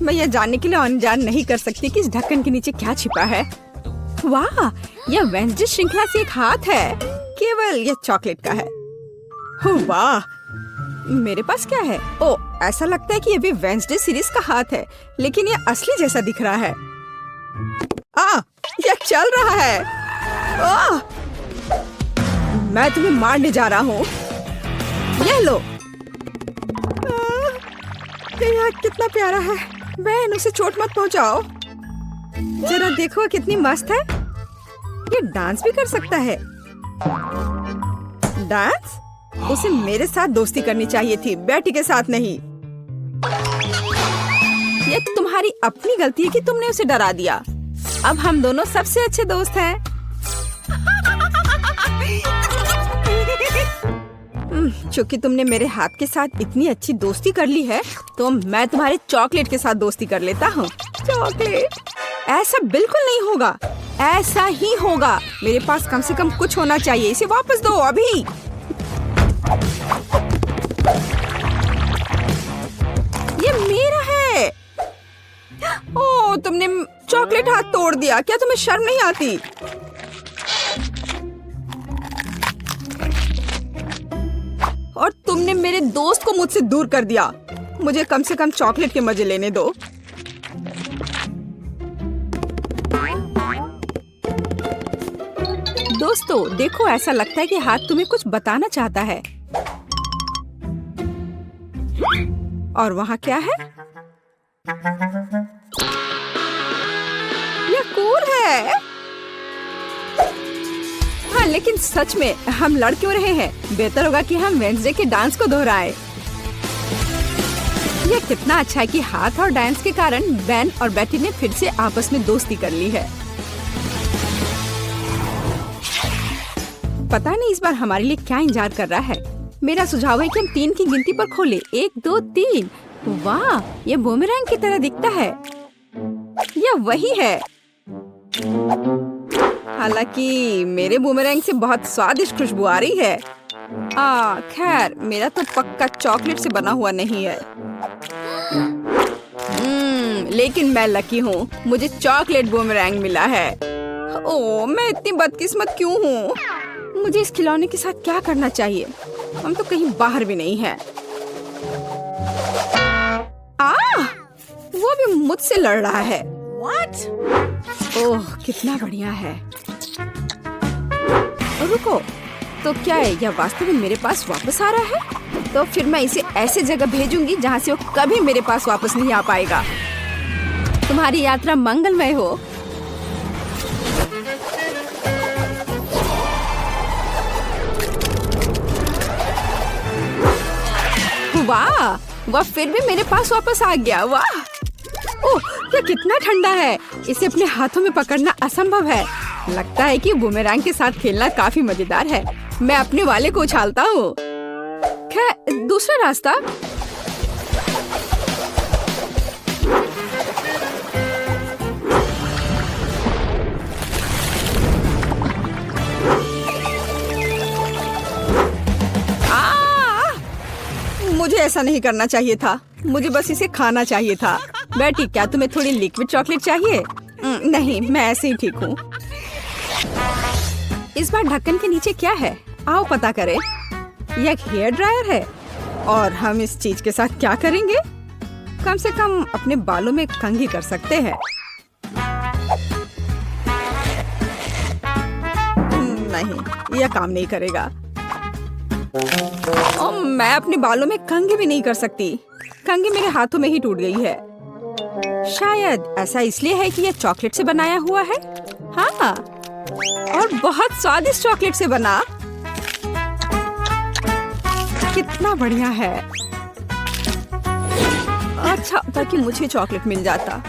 मैं यह जानने के लिए अनजान नहीं कर सकती कि इस ढक्कन के नीचे क्या छिपा है। वाह, यह वेंसडे श्रृंखला से एक हाथ है, केवल यह चॉकलेट का है। वाह, मेरे पास क्या है? ओ, ऐसा लगता है कि यह भी वेंसडे सीरीज का हाथ है, लेकिन यह असली जैसा दिख रहा है। यह चल रहा है। मैं तुम्हें मारने जा रहा हूँ। यह लो। यह कितना प्यारा है। बहन, उसे चोट मत पहुँचाओ। जरा देखो कितनी मस्त है। ये डांस भी कर सकता है। डांस? उसे मेरे साथ दोस्ती करनी चाहिए थी, बेटी के साथ नहीं। ये तुम्हारी अपनी गलती है कि तुमने उसे डरा दिया। अब हम दोनों सबसे अच्छे दोस्त हैं। क्योंकि तुमने मेरे हाथ के साथ इतनी अच्छी दोस्ती कर ली है, तो मैं तुम्हारे चॉकलेट के साथ दोस्ती कर लेता हूँ। चॉकलेट? ऐसा बिल्कुल नहीं होगा। ऐसा ही होगा। मेरे पास कम से कम कुछ होना चाहिए। इसे वापस दो अभी। ये मेरा है। ओह, तुमने चॉकलेट हाथ तोड़ दिया। क्या तुम्हें शर्म नहीं आती? और तुमने मेरे दोस्त को मुझसे दूर कर दिया। मुझे कम से कम चॉकलेट के मजे लेने दो। दोस्तों, देखो, ऐसा लगता है कि हाथ तुम्हें कुछ बताना चाहता है। और वहाँ क्या है? यह कूल है। हाँ, लेकिन सच में हम लड़ क्यों रहे हैं? बेहतर होगा कि हम वेंसडे के डांस को दोहराएं। यह कितना अच्छा है कि हाथ और डांस के कारण बेन और बेटी ने फिर से आपस में दोस्ती कर ली है। पता नहीं इस बार हमारे लिए क्या इंतजार कर रहा है। मेरा सुझाव है कि हम 3 की गिनती पर खोलें। 1, 2, 3। वाह, यह बूमेरैंग की तरह दिखता है। यह वही है। हालांकि मेरे बूमेरैंग से बहुत स्वादिष्ट खुशबू आ रही है। खैर, मेरा तो पक्का चॉकलेट से बना हुआ नहीं है। लेकिन मैं लकी हूँ। मुझे चॉकलेट बूमेरैंग मिला है। ओह, मैं इतनी बदकिस्मत क्यों हूँ? मुझे इस खिलौने के साथ क्या करना चाहिए? हम तो कहीं बाहर भी नहीं हैं। वो भी मुझसे लड़ रहा है। What? ओह, कितना बढ़िया है। रुको, तो क्या है? यह वास्तव में मेरे पास वापस आ रहा है? तो फिर मैं इसे ऐसे जगह भेजूंगी जहाँ से वो कभी मेरे पास वापस नहीं आ पाएगा। तुम्हारी यात्रा मंगलमय हो। वाह, वह फिर भी मेरे पास वापस आ गया। वाह, ओह, यह कितना ठंडा है। इसे अपने हाथों में पकड़ना असंभव है। लगता है कि बूमेरैंग के साथ खेलना काफी मजेदार है। मैं अपने वाले को उछालता हूँ। खैर, दूसरा रास्ता। मुझे ऐसा नहीं करना चाहिए था। मुझे बस इसे खाना चाहिए था। बेटी, क्या तुम्हें थोड़ी लिक्विड चॉकलेट चाहिए? नहीं, मैं ऐसे ही ठीक हूँ। इस बार ढक्कन के नीचे क्या है? आओ पता करें। यह एक हेयर ड्रायर है। और हम इस चीज के साथ क्या करेंगे? कम से कम अपने बालों में कंघी कर सकते हैं। नहीं, यह काम नहीं करेगा। मैं अपने बालों में कंघी भी नहीं कर सकती। कंघी मेरे हाथों में ही टूट गई है। शायद ऐसा इसलिए है कि यह चॉकलेट से बनाया हुआ है। हाँ, और बहुत स्वादिष्ट चॉकलेट से बना। कितना बढ़िया है। अच्छा था कि मुझे चॉकलेट मिल जाता।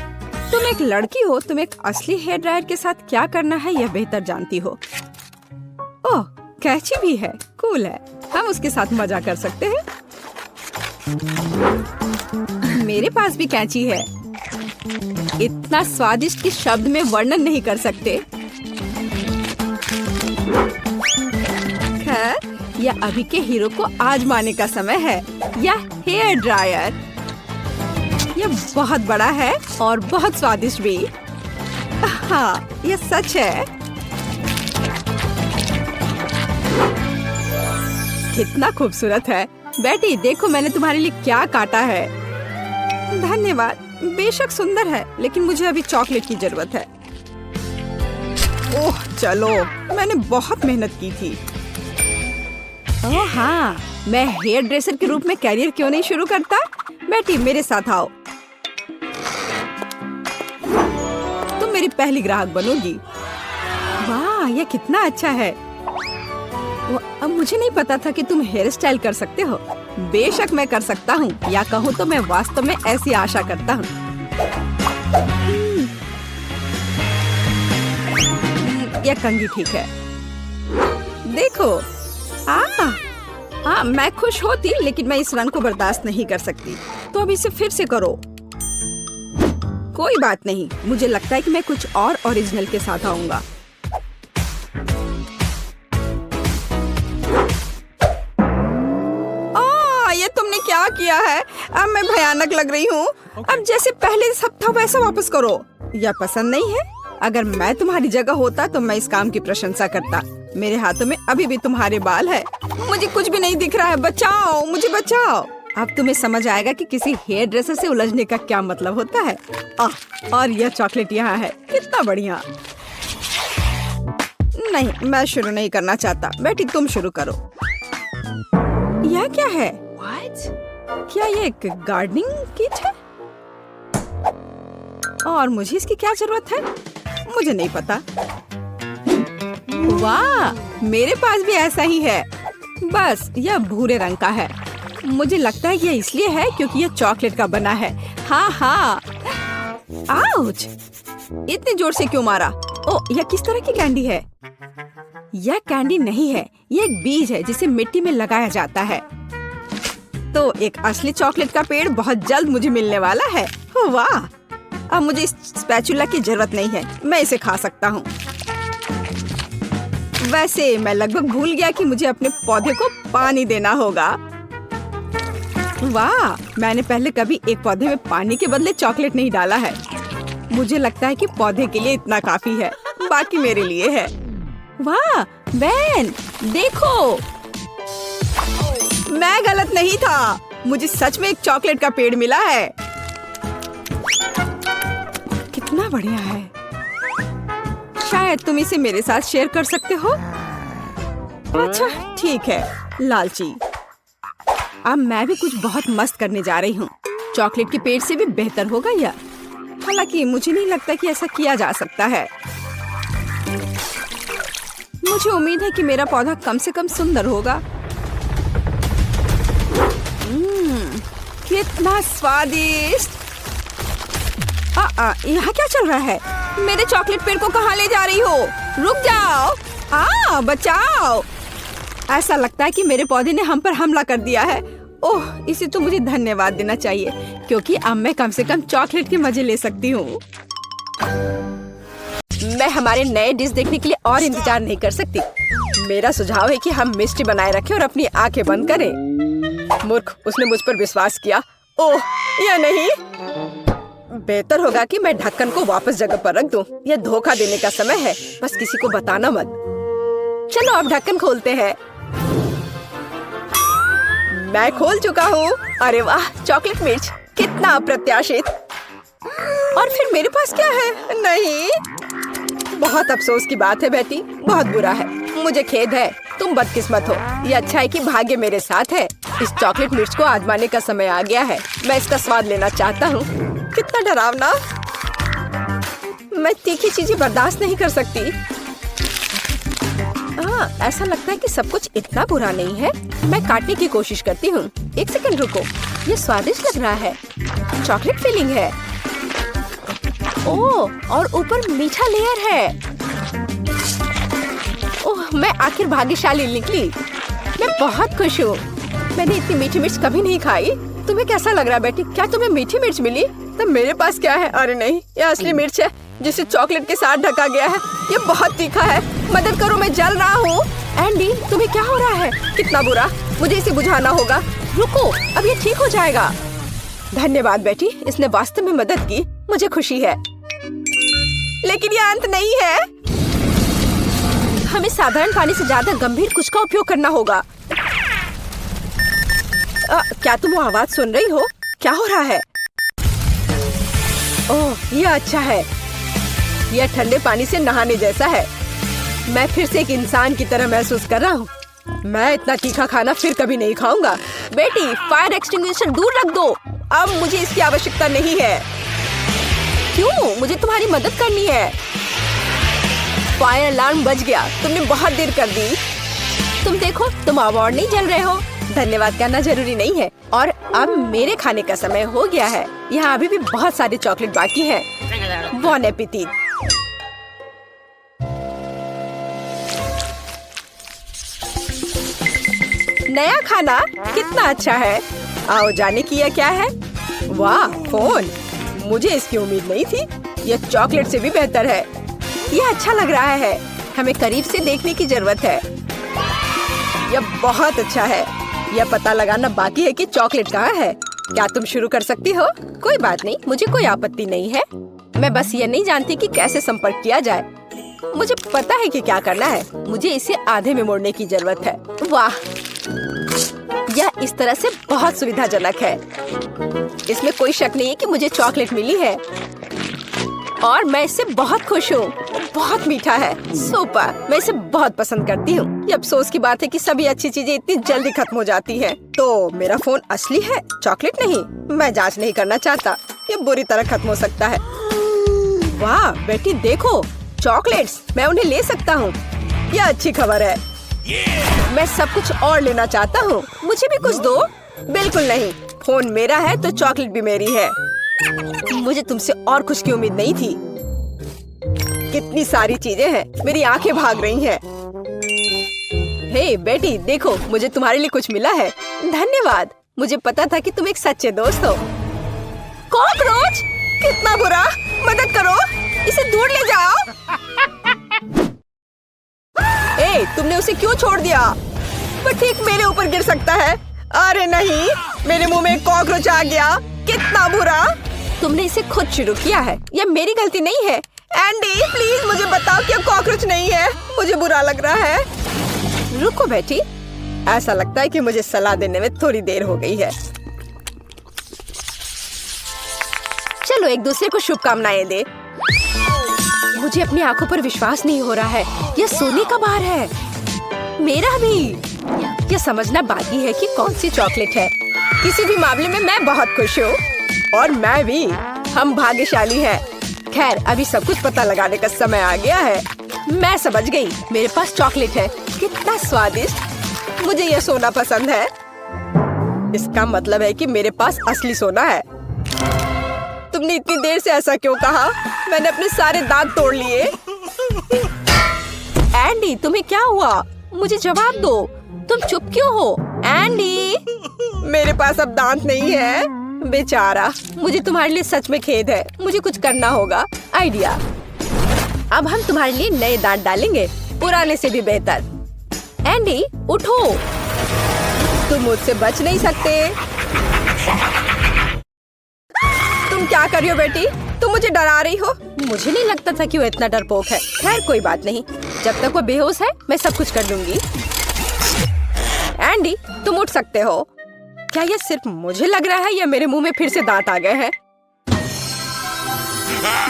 तुम एक लड़की हो, तुम एक असली हेयर ड्रायर के साथ क्या करना है यह बेहतर जानती हो। ओह, कैची भी है। कूल है। हम उसके साथ मजा कर सकते हैं। मेरे पास भी कैंची है। इतना स्वादिष्ट कि शब्द में वर्णन नहीं कर सकते। खैर, यह अभी के हीरो को आजमाने का समय है। यह हेयर ड्रायर। यह बहुत बड़ा है और बहुत स्वादिष्ट भी। हाँ, यह सच है। कितना खूबसूरत है। बेटी देखो मैंने तुम्हारे लिए क्या काटा है। धन्यवाद। बेशक सुंदर है, लेकिन मुझे अभी चॉकलेट की जरूरत है। ओह चलो, मैंने बहुत मेहनत की थी। ओह हाँ, मैं हेयर ड्रेसर के रूप में कैरियर क्यों नहीं शुरू करता? बेटी मेरे साथ आओ, तुम मेरी पहली ग्राहक बनोगी। वाह, यह कितना अच्छा है। अब मुझे नहीं पता था कि तुम हेयर स्टाइल कर सकते हो। बेशक मैं कर सकता हूँ, या कहूँ तो मैं वास्तव में ऐसी आशा करता हूँ। यह कंघी ठीक है। देखो, मैं खुश होती, लेकिन मैं इस रंग को बर्दाश्त नहीं कर सकती। तो अब इसे फिर से करो। कोई बात नहीं, मुझे लगता है कि मैं कुछ और ओरिजिनल के साथ आऊंगा। ये तुमने क्या किया है? अब मैं भयानक लग रही हूँ। अब जैसे पहले सब था वैसा वापस करो। यह पसंद नहीं है? अगर मैं तुम्हारी जगह होता तो मैं इस काम की प्रशंसा करता। मेरे हाथों में अभी भी तुम्हारे बाल है। मुझे कुछ भी नहीं दिख रहा है। बचाओ, मुझे बचाओ। अब तुम्हें समझ आएगा कि किसी हेयर ड्रेसर से उलझने का क्या मतलब होता है। और यह चॉकलेट यहाँ है। कितना बढ़िया। नहीं, मैं शुरू नहीं करना चाहता। बेटी तुम शुरू करो। यह क्या है? क्या ये एक गार्डनिंग किट है? और मुझे इसकी क्या जरूरत है? मुझे नहीं पता। वाह, मेरे पास भी ऐसा ही है, बस यह भूरे रंग का है। मुझे लगता है यह इसलिए है क्योंकि यह चॉकलेट का बना है। हाँ। आउच! इतने जोर से क्यों मारा? ओह, यह किस तरह की कैंडी है? यह कैंडी नहीं है, यह एक बीज है जिसे मिट्टी में लगाया जाता है। तो एक असली चॉकलेट का पेड़ बहुत जल्द मुझे मिलने वाला है। वाह! अब मुझे इस स्पैचुला की जरूरत नहीं है, मैं इसे खा सकता हूँ। वैसे मैं लगभग भूल गया कि मुझे अपने पौधे को पानी देना होगा। वाह! मैंने पहले कभी एक पौधे में पानी के बदले चॉकलेट नहीं डाला है। मुझे लगता है कि पौधे के लिए इतना काफी है, बाकी मेरे लिए है। वाह बेन, देखो, मैं गलत नहीं था। मुझे सच में एक चॉकलेट का पेड़ मिला है। कितना बढ़िया है। शायद तुम इसे मेरे साथ शेयर कर सकते हो। अच्छा ठीक है, लालची। अब मैं भी कुछ बहुत मस्त करने जा रही हूँ। चॉकलेट के पेड़ से भी बेहतर होगा यह। हालांकि मुझे नहीं लगता कि ऐसा किया जा सकता है। मुझे उम्मीद है कि मेरा पौधा कम से कम सुंदर होगा। कितना स्वादिष्ट। यहाँ क्या चल रहा है? मेरे चॉकलेट पेड़ को कहाँ ले जा रही हो? रुक जाओ। बचाओ। ऐसा लगता है कि मेरे पौधे ने हम पर हमला कर दिया है। ओह, इसे तो मुझे धन्यवाद देना चाहिए, क्योंकि अब मैं कम से कम चॉकलेट के मजे ले सकती हूँ। मैं हमारे नए डिश देखने के लिए और इंतजार नहीं कर सकती। मेरा सुझाव है कि हम मिष्टी बनाए रखें और अपनी आंखें बंद करें। मूर्ख, उसने मुझ पर विश्वास किया। ओह, या नहीं। बेहतर होगा कि मैं ढक्कन को वापस जगह पर रख दूं। यह धोखा देने का समय है, बस किसी को बताना मत। चलो अब ढक्कन खोलते हैं। मैं खोल चुका हूँ। अरे वाह, चॉकलेट मिर्च, कितना अप्रत्याशित। और फिर मेरे पास क्या है? नहीं, बहुत अफसोस की बात है बेटी, बहुत बुरा है। मुझे खेद है, तुम बदकिस्मत हो। ये अच्छा है कि भाग्य मेरे साथ है। इस चॉकलेट मिर्च को आजमाने का समय आ गया है। मैं इसका स्वाद लेना चाहता हूँ। कितना डरावना। मैं तीखी चीजें बर्दाश्त नहीं कर सकती। ऐसा लगता है कि सब कुछ इतना बुरा नहीं है। मैं काटने की कोशिश करती हूँ। एक सेकंड रुको, ये स्वादिष्ट लग रहा है। चॉकलेट फिलिंग है। ओह, और ऊपर मीठा लेयर है। ओह, मैं आखिर भाग्यशाली निकली। मैं बहुत खुश हूँ। मैंने इतनी मीठी मिर्च कभी नहीं खाई। तुम्हें कैसा लग रहा है बेटी? क्या तुम्हें मीठी मिर्च मिली? तो मेरे पास क्या है? अरे नहीं, ये असली मिर्च है जिसे चॉकलेट के साथ ढका गया है। ये बहुत तीखा है। मदद करो, मैं जल रहा हूँ। एंडी, तुम्हें क्या हो रहा है? कितना बुरा। मुझे इसे बुझाना होगा। रुको, अब ये ठीक हो जाएगा। धन्यवाद बेटी, इसने वास्तव में मदद की, मुझे खुशी है। लेकिन ये अंत नहीं है, हमें साधारण पानी से ज्यादा गंभीर कुछ का उपयोग करना होगा। क्या तुम वो आवाज सुन रही हो? क्या हो रहा है? ओह, ये अच्छा है। यह ठंडे पानी से नहाने जैसा है। मैं फिर से एक इंसान की तरह महसूस कर रहा हूँ। मैं इतना तीखा खाना फिर कभी नहीं खाऊंगा। बेटी, फायर एक्सटिंग्विशर दूर रख दो। अब मुझे इसकी आवश्यकता नहीं है। क्यों? मुझे तुम्हारी मदद करनी है। फायर अलार्म बज गया। तुमने बहुत देर कर दी। तुम देखो, तुम अवार्ड नहीं जल रहे हो। धन्यवाद करना जरूरी नहीं है। और अब मेरे खाने का समय हो गया है। यहाँ अभी भी बहुत सारे चॉकलेट बाकी हैं। बॉन एपेटिट। नया खाना कितना अच्छा है। आओ जाने की यह क्या है? वाह, फोन। मुझे इसकी उम्मीद नहीं थी। यह चॉकलेट से भी बेहतर है। यह अच्छा लग रहा है। हमें करीब से देखने की जरूरत है। यह बहुत अच्छा है। यह पता लगाना बाकी है कि चॉकलेट कहाँ है। क्या तुम शुरू कर सकती हो? कोई बात नहीं, मुझे कोई आपत्ति नहीं है। मैं बस ये नहीं जानती कि कैसे संपर्क किया जाए। मुझे पता है कि क्या करना है। मुझे इसे आधे में मोड़ने की जरूरत है। वाह, यह इस तरह से बहुत सुविधाजनक है। इसमें कोई शक नहीं है कि मुझे चॉकलेट मिली है और मैं इससे बहुत खुश हूँ। बहुत मीठा है। सुपर, मैं इसे बहुत पसंद करती हूँ। ये अफसोस की बात है कि सभी अच्छी चीजें इतनी जल्दी खत्म हो जाती हैं। तो मेरा फोन असली है, चॉकलेट नहीं। मैं जांच नहीं करना चाहता। ये बुरी तरह खत्म हो सकता है। वाह बेटी, देखो चॉकलेट्स, मैं उन्हें ले सकता हूँ। यह अच्छी खबर है। मैं सब कुछ और लेना चाहता हूँ। मुझे भी कुछ दो। बिल्कुल नहीं, फोन मेरा है तो चॉकलेट भी मेरी है। मुझे तुमसे और कुछ की उम्मीद नहीं थी। कितनी सारी चीजें हैं, मेरी आंखें भाग रही हैं। हे बेटी, देखो मुझे तुम्हारे लिए कुछ मिला है। धन्यवाद। मुझे पता था कि तुम एक सच्चे दोस्त हो। कॉकरोच, कितना बुरा। मदद करो, इसे दूर ले जाओ। ए, तुमने उसे क्यों छोड़ दिया? वो ठीक मेरे ऊपर गिर सकता है। अरे नहीं, मेरे मुंह में एक कॉकरोच आ गया। कितना बुरा। तुमने इसे खुद शुरू किया है। यह मेरी गलती नहीं है। एंडी, प्लीज मुझे बताओ कि कॉकरोच नहीं है। मुझे बुरा लग रहा है। रुको बेटी, ऐसा लगता है कि मुझे सलाह देने में थोड़ी देर हो गई है। चलो एक दूसरे को शुभकामनाएं दे। मुझे अपनी आंखों पर विश्वास नहीं हो रहा है। यह सोने का बार है। मेरा भी। यह समझना बाकी है कि कौन सी चॉकलेट है। किसी भी मामले में मैं बहुत खुश हूँ। और मैं भी। हम भाग्यशाली हैं। खैर, अभी सब कुछ पता लगाने का समय आ गया है। मैं समझ गई। मेरे पास चॉकलेट है। कितना स्वादिष्ट। मुझे यह सोना पसंद है। इसका मतलब है कि मेरे पास असली सोना है। तुमने इतनी देर से ऐसा क्यों कहा? मैंने अपने सारे दांत तोड़ लिए। एंडी, तुम्हें क्या हुआ? मुझे जवाब दो। तुम चुप क्यों हो? एंडी, मेरे पास अब दांत नहीं है। बेचारा, मुझे तुम्हारे लिए सच में खेद है। मुझे कुछ करना होगा। आइडिया। अब हम तुम्हारे लिए नए दांत डालेंगे, पुराने से भी बेहतर। एंडी, उठो। तुम मुझसे बच नहीं सकते। तुम क्या कर रही हो बेटी? तुम मुझे डरा रही हो। मुझे नहीं लगता था कि वो इतना डरपोक है। खैर कोई बात नहीं, जब तक वो बेहोश है मैं सब कुछ कर लूंगी। एंडी, तुम उठ सकते हो। क्या ये सिर्फ मुझे लग रहा है या मेरे मुंह में फिर से दांत आ गए हैं?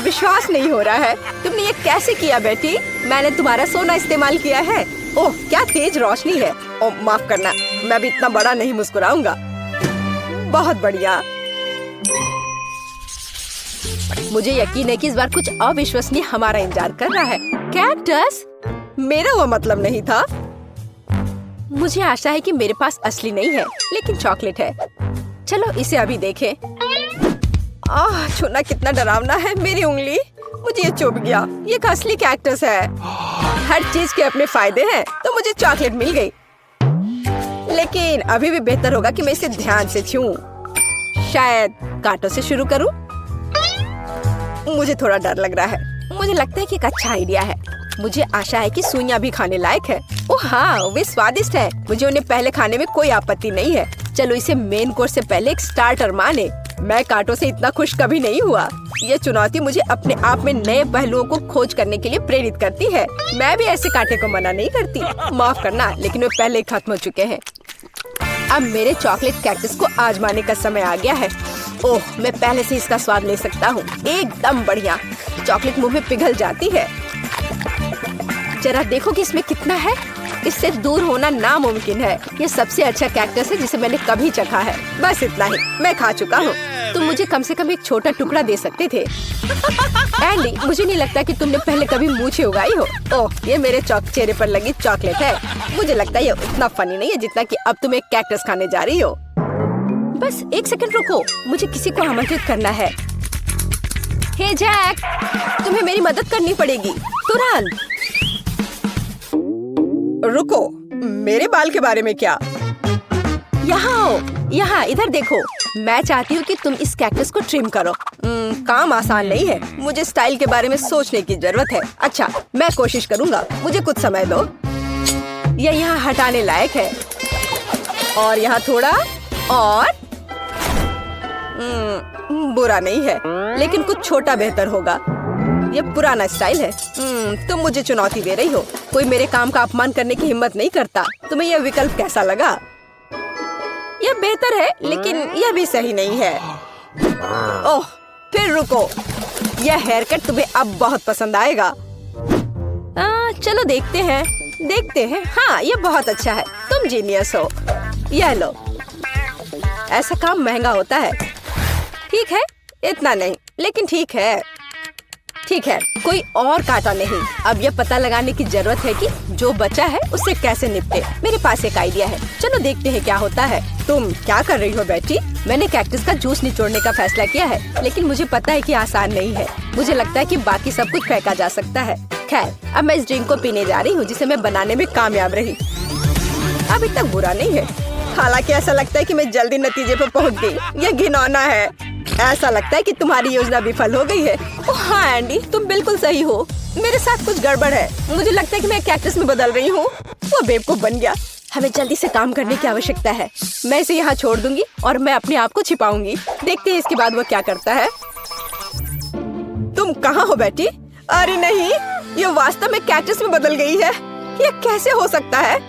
विश्वास नहीं हो रहा है। तुमने ये कैसे किया बेटी? मैंने तुम्हारा सोना इस्तेमाल किया है। ओह, क्या तेज रोशनी है। ओह, माफ करना, मैं भी इतना बड़ा नहीं मुस्कुराऊंगा। बहुत बढ़िया। मुझे यकीन है कि इस बार कुछ अविश्वसनीय हमारा इंतजार कर रहा है। कैक्टस? मेरा वो मतलब नहीं था। मुझे आशा है कि मेरे पास असली नहीं है, लेकिन चॉकलेट है। चलो इसे अभी देखें। छूना कितना डरावना है। मेरी उंगली, मुझे ये चुभ गया। ये एक असली कैक्टस है। हर चीज के अपने फायदे हैं। तो मुझे चॉकलेट मिल गई, लेकिन अभी भी बेहतर होगा कि मैं इसे ध्यान से छूऊं। शायद कांटों से शुरू करूं। मुझे थोड़ा डर लग रहा है। मुझे लगता है कि एक अच्छा आइडिया है। मुझे आशा है कि सुइयां भी खाने लायक है। ओह हाँ, वे स्वादिष्ट है। मुझे उन्हें पहले खाने में कोई आपत्ति नहीं है। चलो इसे मेन कोर्स से पहले एक स्टार्टर माने। मैं कांटों से इतना खुश कभी नहीं हुआ। ये चुनौती मुझे अपने आप में नए पहलुओं को खोज करने के लिए प्रेरित करती है। मैं भी ऐसे कांटे को मना नहीं करती। माफ करना, लेकिन वे पहले ही खत्म हो चुके हैं। अब मेरे चॉकलेट कैक्टस को आजमाने का समय आ गया है। ओह, मैं पहले से इसका स्वाद ले सकता हूँ। एकदम बढ़िया। चॉकलेट मुंह में पिघल जाती है। जरा देखो कि इसमें कितना है। इससे दूर होना नामुमकिन है। ये सबसे अच्छा कैक्टस है जिसे मैंने कभी चखा है। बस इतना ही, मैं खा चुका हूँ। तुम मुझे कम से कम एक छोटा टुकड़ा दे सकते थे। एंडी, मुझे नहीं लगता कि तुमने पहले कभी मूछें उगाई हो। ओह, ये मेरे चेहरे पर लगी चॉकलेट है। मुझे लगता है ये उतना फनी नहीं है जितना कि अब तुम एक कैक्टस खाने जा रही हो। बस एक सेकंड रुको, मुझे किसी को आमंत्रित करना है। हे जैक, तुम्हें मेरी मदद करनी पड़ेगी तुरंत। रुको, मेरे बाल के बारे में क्या? यहाँ आओ, यहाँ इधर देखो। मैं चाहती हूँ कि तुम इस कैक्टस को ट्रिम करो। काम आसान नहीं है। मुझे स्टाइल के बारे में सोचने की जरूरत है। अच्छा, मैं कोशिश करूँगा। मुझे कुछ समय दो। यह यहाँ हटाने लायक है। और यहाँ थोड़ा और। बुरा नहीं है, लेकिन कुछ छोटा बेहतर होगा। ये पुराना स्टाइल है। तुम मुझे चुनौती दे रही हो। कोई मेरे काम का अपमान करने की हिम्मत नहीं करता। तुम्हें यह विकल्प कैसा लगा? यह बेहतर है, लेकिन यह भी सही नहीं है। ओह, फिर रुको। यह हेयर कट तुम्हें अब बहुत पसंद आएगा। चलो देखते हैं। हाँ, यह बहुत अच्छा है। तुम जीनियस हो। यह लो। ऐसा काम महंगा होता है। ठीक है, इतना नहीं, लेकिन ठीक है, कोई और कांटा नहीं। अब यह पता लगाने की जरूरत है कि जो बचा है उससे कैसे निपटे। मेरे पास एक आइडिया है। चलो देखते हैं क्या होता है। तुम क्या कर रही हो बेटी? मैंने कैक्टस का जूस निचोड़ने का फैसला किया है, लेकिन मुझे पता है कि आसान नहीं है। मुझे लगता है कि बाकी सब कुछ फेंका जा सकता है। खैर, अब मैं इस ड्रिंक को पीने जा रही हूँ जिसे मैं बनाने में कामयाब रही। अभी तक बुरा नहीं है, हालांकि ऐसा लगता है कि मैं जल्दी नतीजे पर पहुँच गई। यह घिनौना है। ऐसा लगता है कि तुम्हारी योजना विफल हो गई है। ओह हाँ एंडी, तुम बिल्कुल सही हो। मेरे साथ कुछ गड़बड़ है। मुझे लगता है कि मैं कैक्टस में बदल रही हूँ। वो बेवकूफ बन गया। हमें जल्दी से काम करने की आवश्यकता है। मैं इसे यहाँ छोड़ दूंगी और मैं अपने आप को छिपाऊंगी। देखते हैं इसके बाद वो क्या करता है। तुम कहाँ हो बेटी? अरे नहीं, ये वास्तव में कैक्टस में बदल गई है। ये कैसे हो सकता है?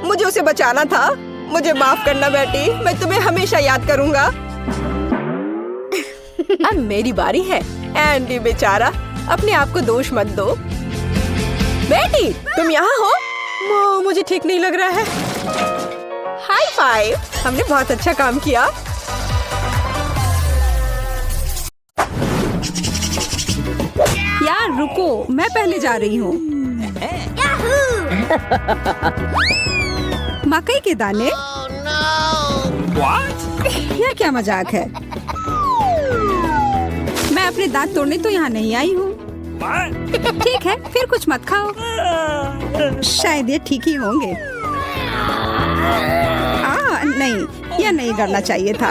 मुझे उसे बचाना था। मुझे माफ करना बेटी, मैं तुम्हें हमेशा याद करूँगा। अब मेरी बारी है। एंडी बेचारा, अपने आप को दोष मत दो। बेटी, तुम यहाँ हो? मुझे ठीक नहीं लग रहा है। हाई फाइव, हमने बहुत अच्छा काम किया। यार रुको, मैं पहले जा रही हूँ। मकई के दाने? यह क्या मजाक है? मैं अपने दांत तोड़ने तो यहाँ नहीं आई हूँ। ठीक है, फिर कुछ मत खाओ। शायद ये ठीक ही होंगे। नहीं, यह नहीं करना चाहिए था।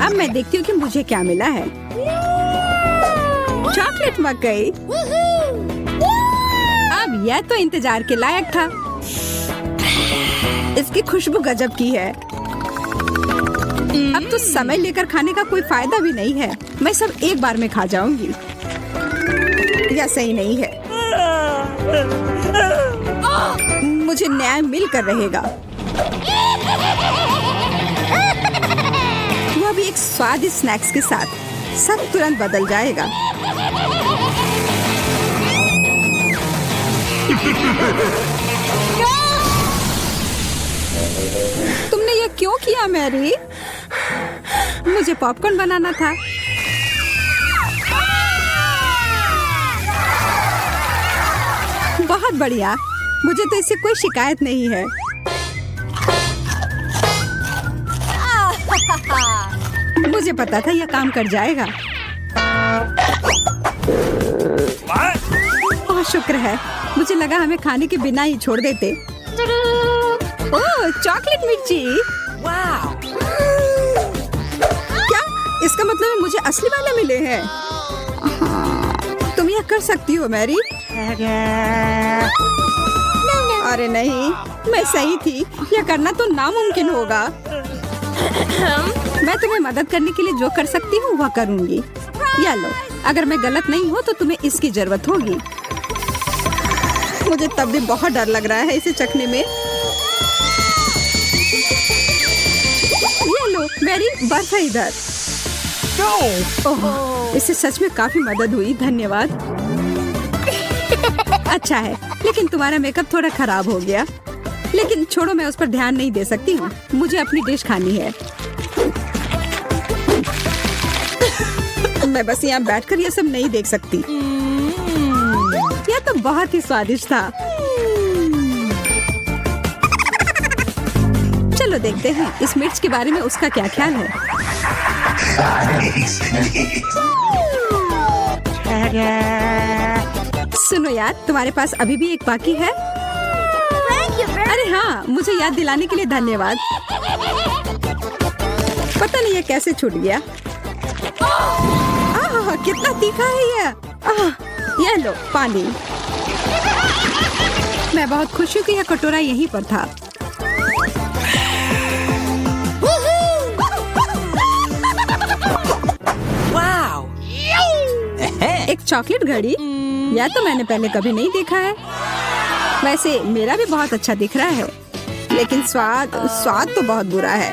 अब मैं देखती हूँ कि मुझे क्या मिला है। चॉकलेट मकई। अब यह तो इंतजार के लायक था। इसकी खुशबू गजब की है। अब तो समय लेकर खाने का कोई फायदा भी नहीं है। मैं सब एक बार में खा जाऊंगी। यह सही नहीं है। मुझे न्याय मिलकर रहेगा। वह भी एक स्वादिष्ट स्नैक्स के साथ। सब तुरंत बदल जाएगा। तुमने ये क्यों किया मैरी? मुझे पॉपकॉर्न बनाना था। बहुत बढ़िया, मुझे तो इससे कोई शिकायत नहीं है। मुझे पता था यह काम कर जाएगा। ओह शुक्र है, मुझे लगा हमें खाने के बिना ही छोड़ देते। ओह चॉकलेट मिर्ची। वाह, क्या इसका मतलब है मुझे असली वाले मिले हैं? तुम यह कर सकती हो मैरी। अरे नहीं, मैं सही थी। यह करना तो नामुमकिन होगा। मैं तुम्हें मदद करने के लिए जो कर सकती हूँ वह करूँगी। या लो, अगर मैं गलत नहीं हूँ तो तुम्हें इसकी जरूरत होगी। मुझे तब भी बहुत डर लग रहा है इसे चखने में। ये लो, मेरी बर्फ है इधर। ओह, इससे सच में काफी मदद हुई, धन्यवाद। अच्छा है, लेकिन तुम्हारा मेकअप थोड़ा खराब हो गया। लेकिन छोड़ो, मैं उस पर ध्यान नहीं दे सकती हूँ। मुझे अपनी डिश खानी है। मैं बस यहाँ बैठकर ये सब नहीं देख सकती। यह तो बहुत ही स्वादिष्ट था। चलो देखते हैं इस मिर्च के बारे में उसका क्या ख्याल है। सुनो यार, तुम्हारे पास अभी भी एक बाकी है। अरे हाँ, मुझे याद दिलाने के लिए धन्यवाद। पता नहीं ये कैसे छूट गया। कितना तीखा है ये लो पानी। मैं बहुत खुश हूँ कि यह कटोरा यहीं पर था। एक चॉकलेट घड़ी, या तो मैंने पहले कभी नहीं देखा है। वैसे मेरा भी बहुत अच्छा दिख रहा है, लेकिन स्वाद तो बहुत बुरा है।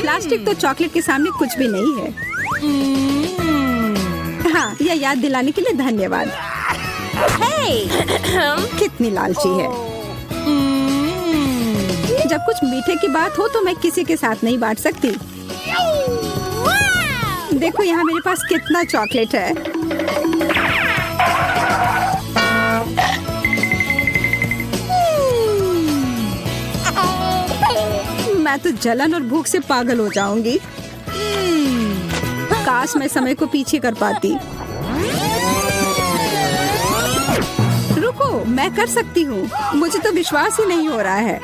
प्लास्टिक तो चॉकलेट के सामने कुछ भी नहीं है। हाँ, यह याद दिलाने के लिए धन्यवाद। कितनी लालची है। जब कुछ मीठे की बात हो तो मैं किसी के साथ नहीं बांट सकती। देखो यहाँ मेरे पास कितना चॉकलेट है। मैं तो जलन और भूख से पागल हो जाऊंगी। काश मैं समय को पीछे कर पाती। रुको, मैं कर सकती हूँ। मुझे तो विश्वास ही नहीं हो रहा है।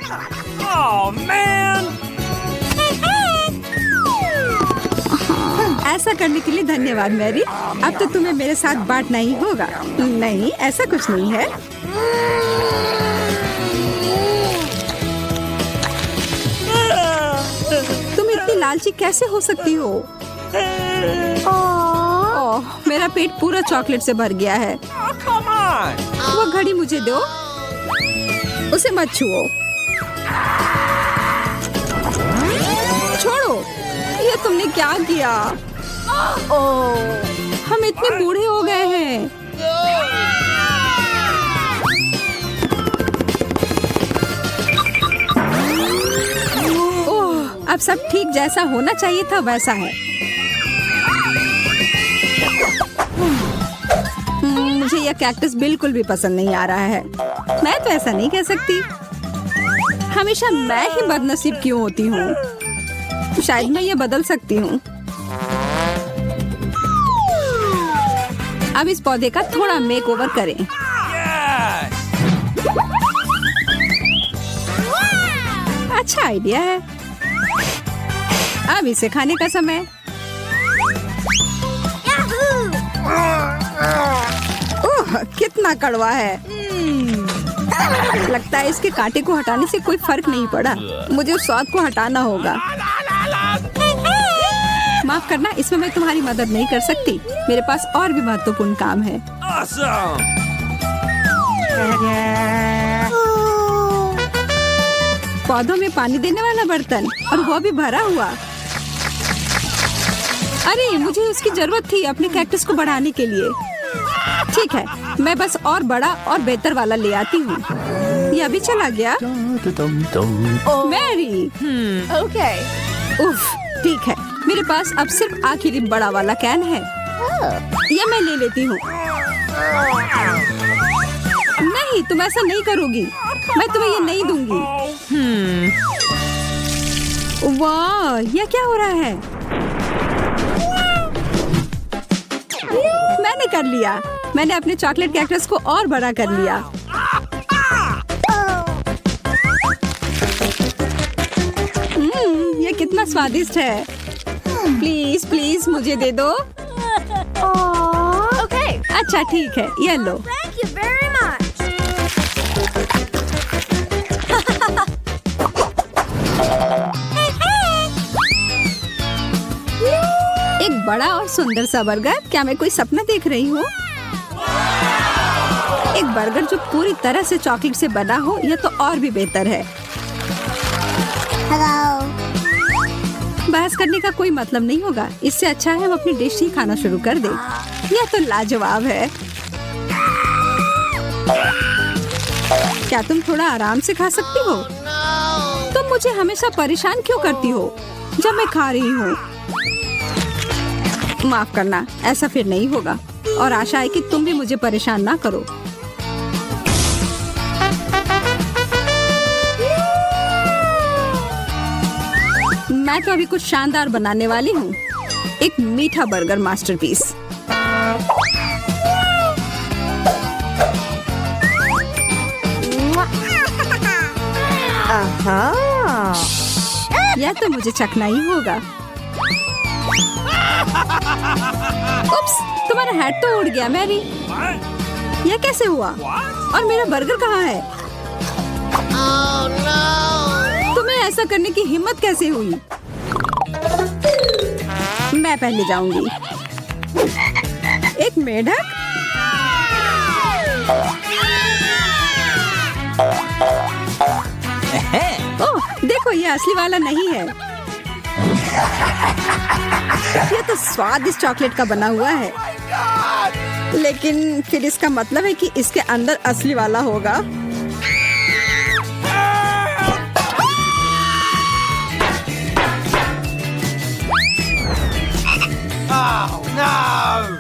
ऐसा करने के लिए धन्यवाद मैरी। अब तो तुम्हें मेरे साथ बांटना ही होगा। नहीं, ऐसा कुछ नहीं है। तुम इतनी लालची कैसे हो सकती हो? ओह, मेरा पेट पूरा चॉकलेट से भर गया है। वो घड़ी मुझे दो। उसे मत छुओ। छोड़ो, ये तुमने क्या किया? हम इतने बूढ़े हो गए हैं। ओह, अब सब ठीक जैसा होना चाहिए था वैसा है। मुझे यह कैक्टस बिल्कुल भी पसंद नहीं आ रहा है। मैं तो ऐसा नहीं कह सकती। हमेशा मैं ही बदनसीब क्यों होती हूँ? शायद मैं ये बदल सकती हूँ। अब इस पौधे का थोड़ा मेकओवर करें। अच्छा आइडिया है। अब इसे खाने का समय। ओह, कितना कड़वा है। लगता है इसके कांटे को हटाने से कोई फर्क नहीं पड़ा। मुझे उस स्वाद को हटाना होगा। माफ करना, इसमें मैं तुम्हारी मदद नहीं कर सकती। मेरे पास और भी महत्वपूर्ण काम है। पौधों में पानी देने वाला बर्तन, और वो भी भरा हुआ। अरे, मुझे उसकी जरूरत थी अपने कैक्टस को बढ़ाने के लिए। ठीक है, मैं बस और बड़ा और बेहतर वाला ले आती हूँ। यह भी चला गया। Mary, Okay. उफ, ठीक है। मेरे पास अब सिर्फ आखिरी बड़ा वाला कैन है। यह मैं ले लेती हूँ। नहीं, तुम ऐसा नहीं करोगी। मैं तुम्हें ये नहीं दूंगी। वाह, यह क्या हो रहा है? मैंने कर लिया। मैंने अपने चॉकलेट कैक्टस को और बड़ा कर लिया। ये कितना स्वादिष्ट है। प्लीज प्लीज मुझे दे दो। Okay. अच्छा ठीक है, ये लो। Thank you very much. बड़ा और सुंदर सा बर्गर। क्या मैं कोई सपना देख रही हूँ? एक बर्गर जो पूरी तरह से चॉकलेट से बना हो, यह तो और भी बेहतर है। बहस करने का कोई मतलब नहीं होगा। इससे अच्छा है हम अपनी डिश ही खाना शुरू कर दें। यह तो लाजवाब है। क्या तुम थोड़ा आराम से खा सकती हो? तुम मुझे हमेशा परेशान क्यों करती हो जब मैं खा रही हूँ? माफ करना, ऐसा फिर नहीं होगा और आशा है कि तुम भी मुझे परेशान ना करो। मैं तो अभी कुछ शानदार बनाने वाली हूँ। एक मीठा बर्गर मास्टरपीस। यह तो मुझे चखना ही होगा। उप्स, तुम्हारा हैट तो उड़ गया मैरी। यह कैसे हुआ? और मेरा बर्गर कहाँ है? तुम्हें ऐसा करने की हिम्मत कैसे हुई? मैं पहले जाऊंगी। एक मेढक? ओह, देखो ये असली वाला नहीं है। ये तो स्वादिष्ट चॉकलेट का बना हुआ है। लेकिन फिर इसका मतलब है कि इसके अंदर असली वाला होगा।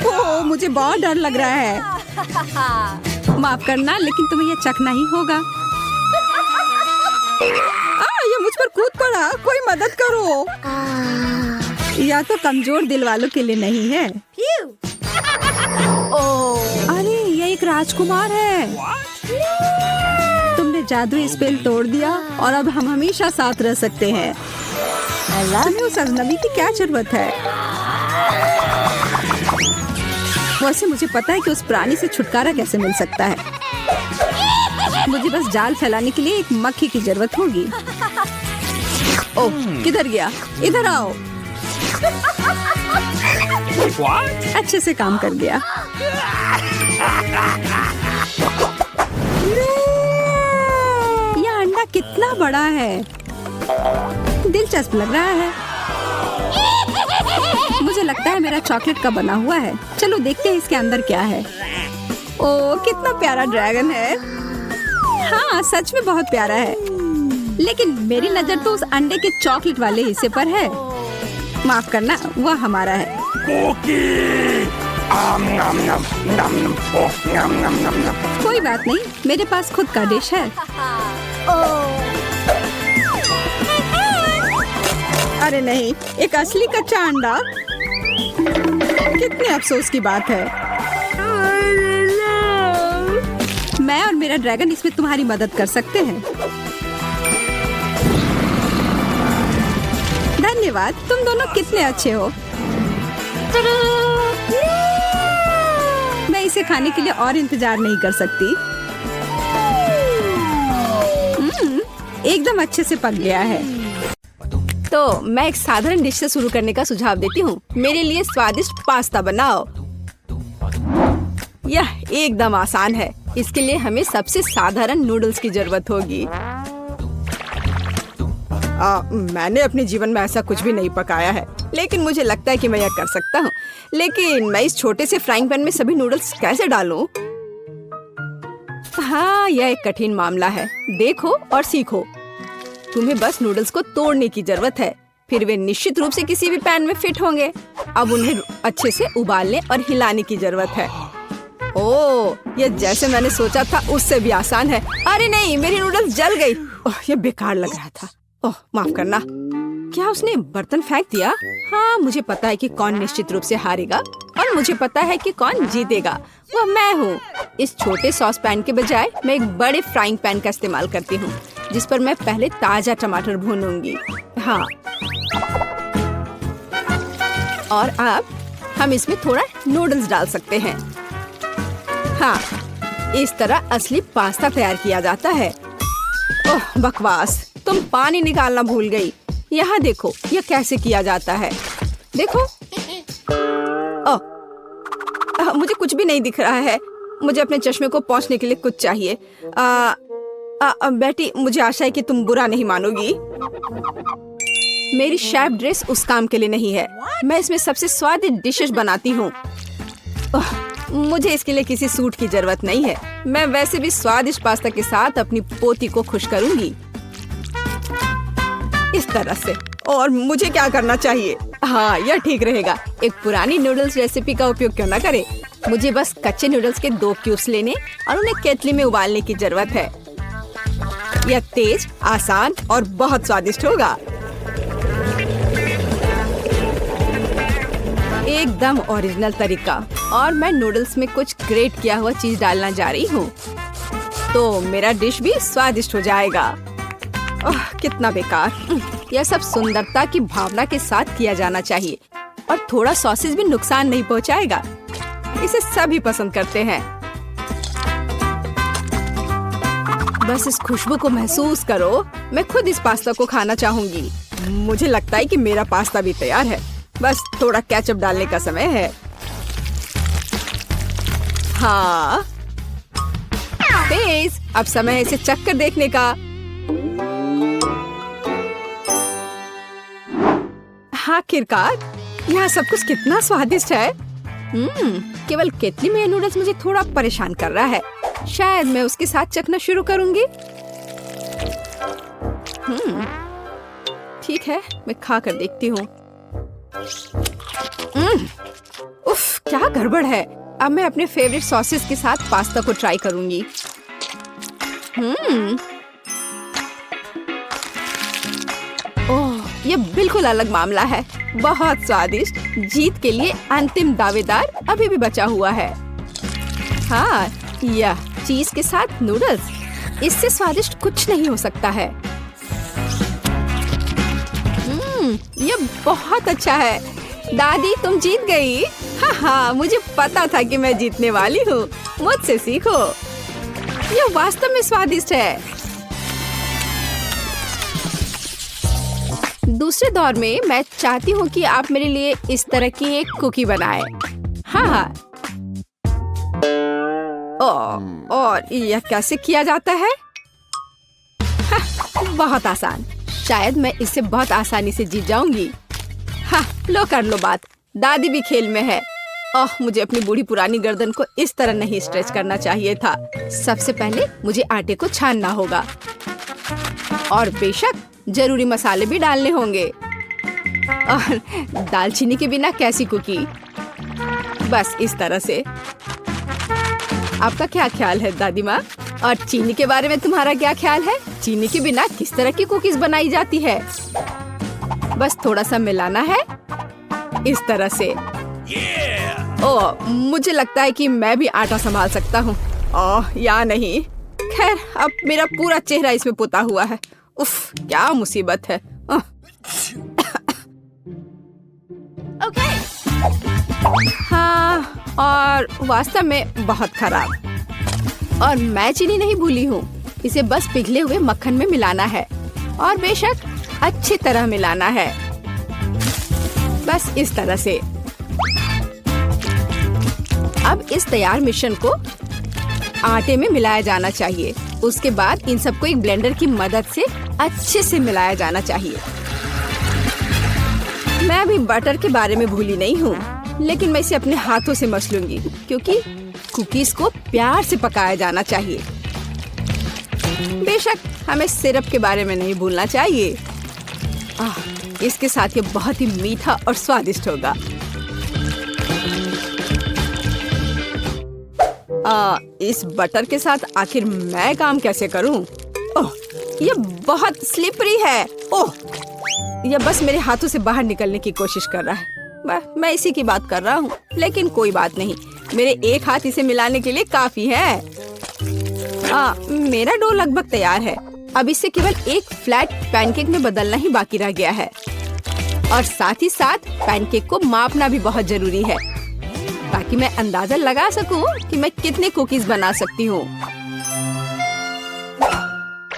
ओह, मुझे बहुत डर लग रहा है। माफ करना, लेकिन तुम्हें यह चखना ही होगा। ये मुझ पर कूद पड़ा। कोई मदद करो। या तो कमजोर दिल वालों के लिए नहीं है। अरे, ये एक राजकुमार है। तुमने जादुई स्पेल तोड़ दिया और अब हम हमेशा साथ रह सकते हैं। तुम्हें उस अजनबी की क्या जरूरत है? वैसे मुझे पता है कि उस प्राणी से छुटकारा कैसे मिल सकता है। मुझे बस जाल फैलाने के लिए एक मक्खी की जरूरत होगी। ओह, किधर गया? इधर आओ। अच्छे से काम कर गया। यह अंडा कितना बड़ा है। दिलचस्प लग रहा है। मुझे लगता है मेरा चॉकलेट का बना हुआ है। चलो देखते हैं इसके अंदर क्या है। ओह, कितना प्यारा ड्रैगन है। हाँ, सच में बहुत प्यारा है। लेकिन मेरी नजर तो उस अंडे के चॉकलेट वाले हिस्से पर है। माफ करना, वह हमारा है। कोई बात नहीं, मेरे पास खुद का डिश है। अरे नहीं, एक असली कच्चा अंडा। कितने अफसोस की बात है। मैं और मेरा ड्रैगन इसमें तुम्हारी मदद कर सकते हैं। धन्यवाद, तुम दोनों कितने अच्छे हो। मैं इसे खाने के लिए और इंतजार नहीं कर सकती। एकदम अच्छे से पक गया है। तो मैं एक साधारण डिश से शुरू करने का सुझाव देती हूँ। मेरे लिए स्वादिष्ट पास्ता बनाओ। यह एकदम आसान है। इसके लिए हमें सबसे साधारण नूडल्स की जरूरत होगी। मैंने अपने जीवन में ऐसा कुछ भी नहीं पकाया है, लेकिन मुझे लगता है कि मैं यह कर सकता हूँ। लेकिन मैं इस छोटे से फ्राइंग पैन में सभी नूडल्स कैसे डालूं? हाँ, यह एक कठिन मामला है। देखो और सीखो। तुम्हें बस नूडल्स को तोड़ने की जरूरत है। फिर वे निश्चित रूप से किसी भी पैन में फिट होंगे। अब उन्हें अच्छे से उबालने और हिलाने की जरूरत है। ओह, यह जैसे मैंने सोचा था उससे भी आसान है। अरे नहीं, मेरी नूडल्स जल गई। ओह, यह बेकार लग रहा था। ओह, माफ करना। क्या उसने बर्तन फेंक दिया? हाँ, मुझे पता है कि कौन निश्चित रूप से हारेगा और मुझे पता है कि कौन जीतेगा। वह मैं हूँ। इस छोटे सॉस पैन के बजाय मैं एक बड़े फ्राइंग पैन का इस्तेमाल करती हूँ, जिस पर मैं पहले ताजा टमाटर भूनूंगी। हाँ, और अब हम इसमें थोड़ा नूडल्स डाल सकते हैं। हाँ, इस तरह असली पास्ता तैयार किया जाता है। ओह, बकवास, तुम पानी निकालना भूल गई। यहाँ देखो, यह कैसे किया जाता है। देखो। मुझे कुछ भी नहीं दिख रहा है। मुझे अपने चश्मे को पोंछने के लिए कुछ चाहिए। बेटी, मुझे आशा है कि तुम बुरा नहीं मानोगी। मेरी शेफ ड्रेस उस काम के लिए नहीं है। मैं इसमें सबसे स्वादिष्ट डिशेस बनाती हूँ। मुझे इसके लिए किसी सूट की जरूरत नहीं है। मैं वैसे भी स्वादिष्ट पास्ता के साथ अपनी पोती को खुश करूंगी इस तरह से। और मुझे क्या करना चाहिए? हाँ, यह ठीक रहेगा। एक पुरानी नूडल्स रेसिपी का उपयोग क्यों न करें। मुझे बस कच्चे नूडल्स के 2 क्यूब्स लेने और उन्हें केतली में उबालने की जरूरत है। यह तेज, आसान और बहुत स्वादिष्ट होगा। एकदम ओरिजिनल तरीका। और मैं नूडल्स में कुछ ग्रेट किया हुआ चीज डालना जा रही हूँ, तो मेरा डिश भी स्वादिष्ट हो जाएगा। कितना बेकार। यह सब सुंदरता की भावना के साथ किया जाना चाहिए और थोड़ा सॉसेज भी नुकसान नहीं पहुँचाएगा। इसे सभी पसंद करते हैं। बस इस खुशबू को महसूस करो। मैं खुद इस पास्ता को खाना चाहूंगी। मुझे लगता है कि मेरा पास्ता भी तैयार है। बस थोड़ा केचप डालने का समय है। हाँ, तेज। अब समय है इसे चख कर देखने का। आखिरकार, यहाँ सब कुछ कितना स्वादिष्ट है। केवल केतली में नूडल्स मुझे थोड़ा परेशान कर रहा है। शायद मैं उसके साथ चखना शुरू करूंगी। ठीक है, मैं खा कर देखती हूँ। उफ, क्या गड़बड़ है। अब मैं अपने फेवरेट सॉसेस के साथ पास्ता को ट्राई करूंगी। ओह, ये बिल्कुल अलग मामला है। बहुत स्वादिष्ट। जीत के लिए अंतिम दावेदार अभी भी बचा हुआ है। हाँ, यह चीज के साथ नूडल्स, इससे स्वादिष्ट कुछ नहीं हो सकता है। यह बहुत अच्छा है। दादी, तुम जीत गई। हाँ, मुझे पता था कि मैं जीतने वाली हूँ। मुझसे सीखो। यह वास्तव में स्वादिष्ट है। दूसरे दौर में मैं चाहती हूँ कि आप मेरे लिए इस तरह की एक कुकी बनाएं। हाँ। और यह कैसे किया जाता है? बहुत आसान। शायद मैं इससे बहुत आसानी से जीत जाऊंगी। हाँ, लो कर लो बात। दादी भी खेल में है। मुझे अपनी बूढ़ी पुरानी गर्दन को इस तरह नहीं स्ट्रेच करना चाहिए था। सबसे पहले मुझे आटे को छानना होगा और बेशक जरूरी मसाले भी डालने होंगे। और दालचीनी के बिना कैसी कुकी? बस इस तरह से। आपका क्या ख्याल है दादी माँ? और चीनी के बारे में तुम्हारा क्या ख्याल है? चीनी के बिना किस तरह की कुकीज बनाई जाती है? बस थोड़ा सा मिलाना है इस तरह से। मुझे लगता है कि मैं भी आटा संभाल सकता हूँ। या नहीं। खैर, अब मेरा पूरा चेहरा इसमें पुता हुआ है। उफ, क्या मुसीबत है। हाँ, और वास्तव में बहुत खराब। और मैं चीनी नहीं भूली हूँ। इसे बस पिघले हुए मक्खन में मिलाना है और बेशक अच्छी तरह मिलाना है। बस इस तरह से। अब इस तैयार मिश्रण को आटे में मिलाया जाना चाहिए। उसके बाद इन सबको एक ब्लेंडर की मदद से अच्छे से मिलाया जाना चाहिए। मैं अभी बटर के बारे में भूली नहीं हूँ, लेकिन मैं इसे अपने हाथों से मस लूंगी क्योंकि कुकीज को प्यार से पकाया जाना चाहिए। बेशक हमें सिरप के बारे में नहीं भूलना चाहिए। इसके साथ ये बहुत ही मीठा और स्वादिष्ट होगा। इस बटर के साथ आखिर मैं काम कैसे करूं? ये बहुत स्लिपरी है। ये बस मेरे हाथों से बाहर निकलने की कोशिश कर रहा है। मैं इसी की बात कर रहा हूँ, लेकिन कोई बात नहीं। मेरे एक हाथ इसे मिलाने के लिए काफी है। मेरा डो लगभग तैयार है। अब इसे केवल एक फ्लैट पैनकेक में बदलना ही बाकी रह गया है। और साथ ही साथ पैनकेक को मापना भी बहुत जरूरी है ताकि मैं अंदाजा लगा सकूं कि मैं कितने कुकीज बना सकती हूँ।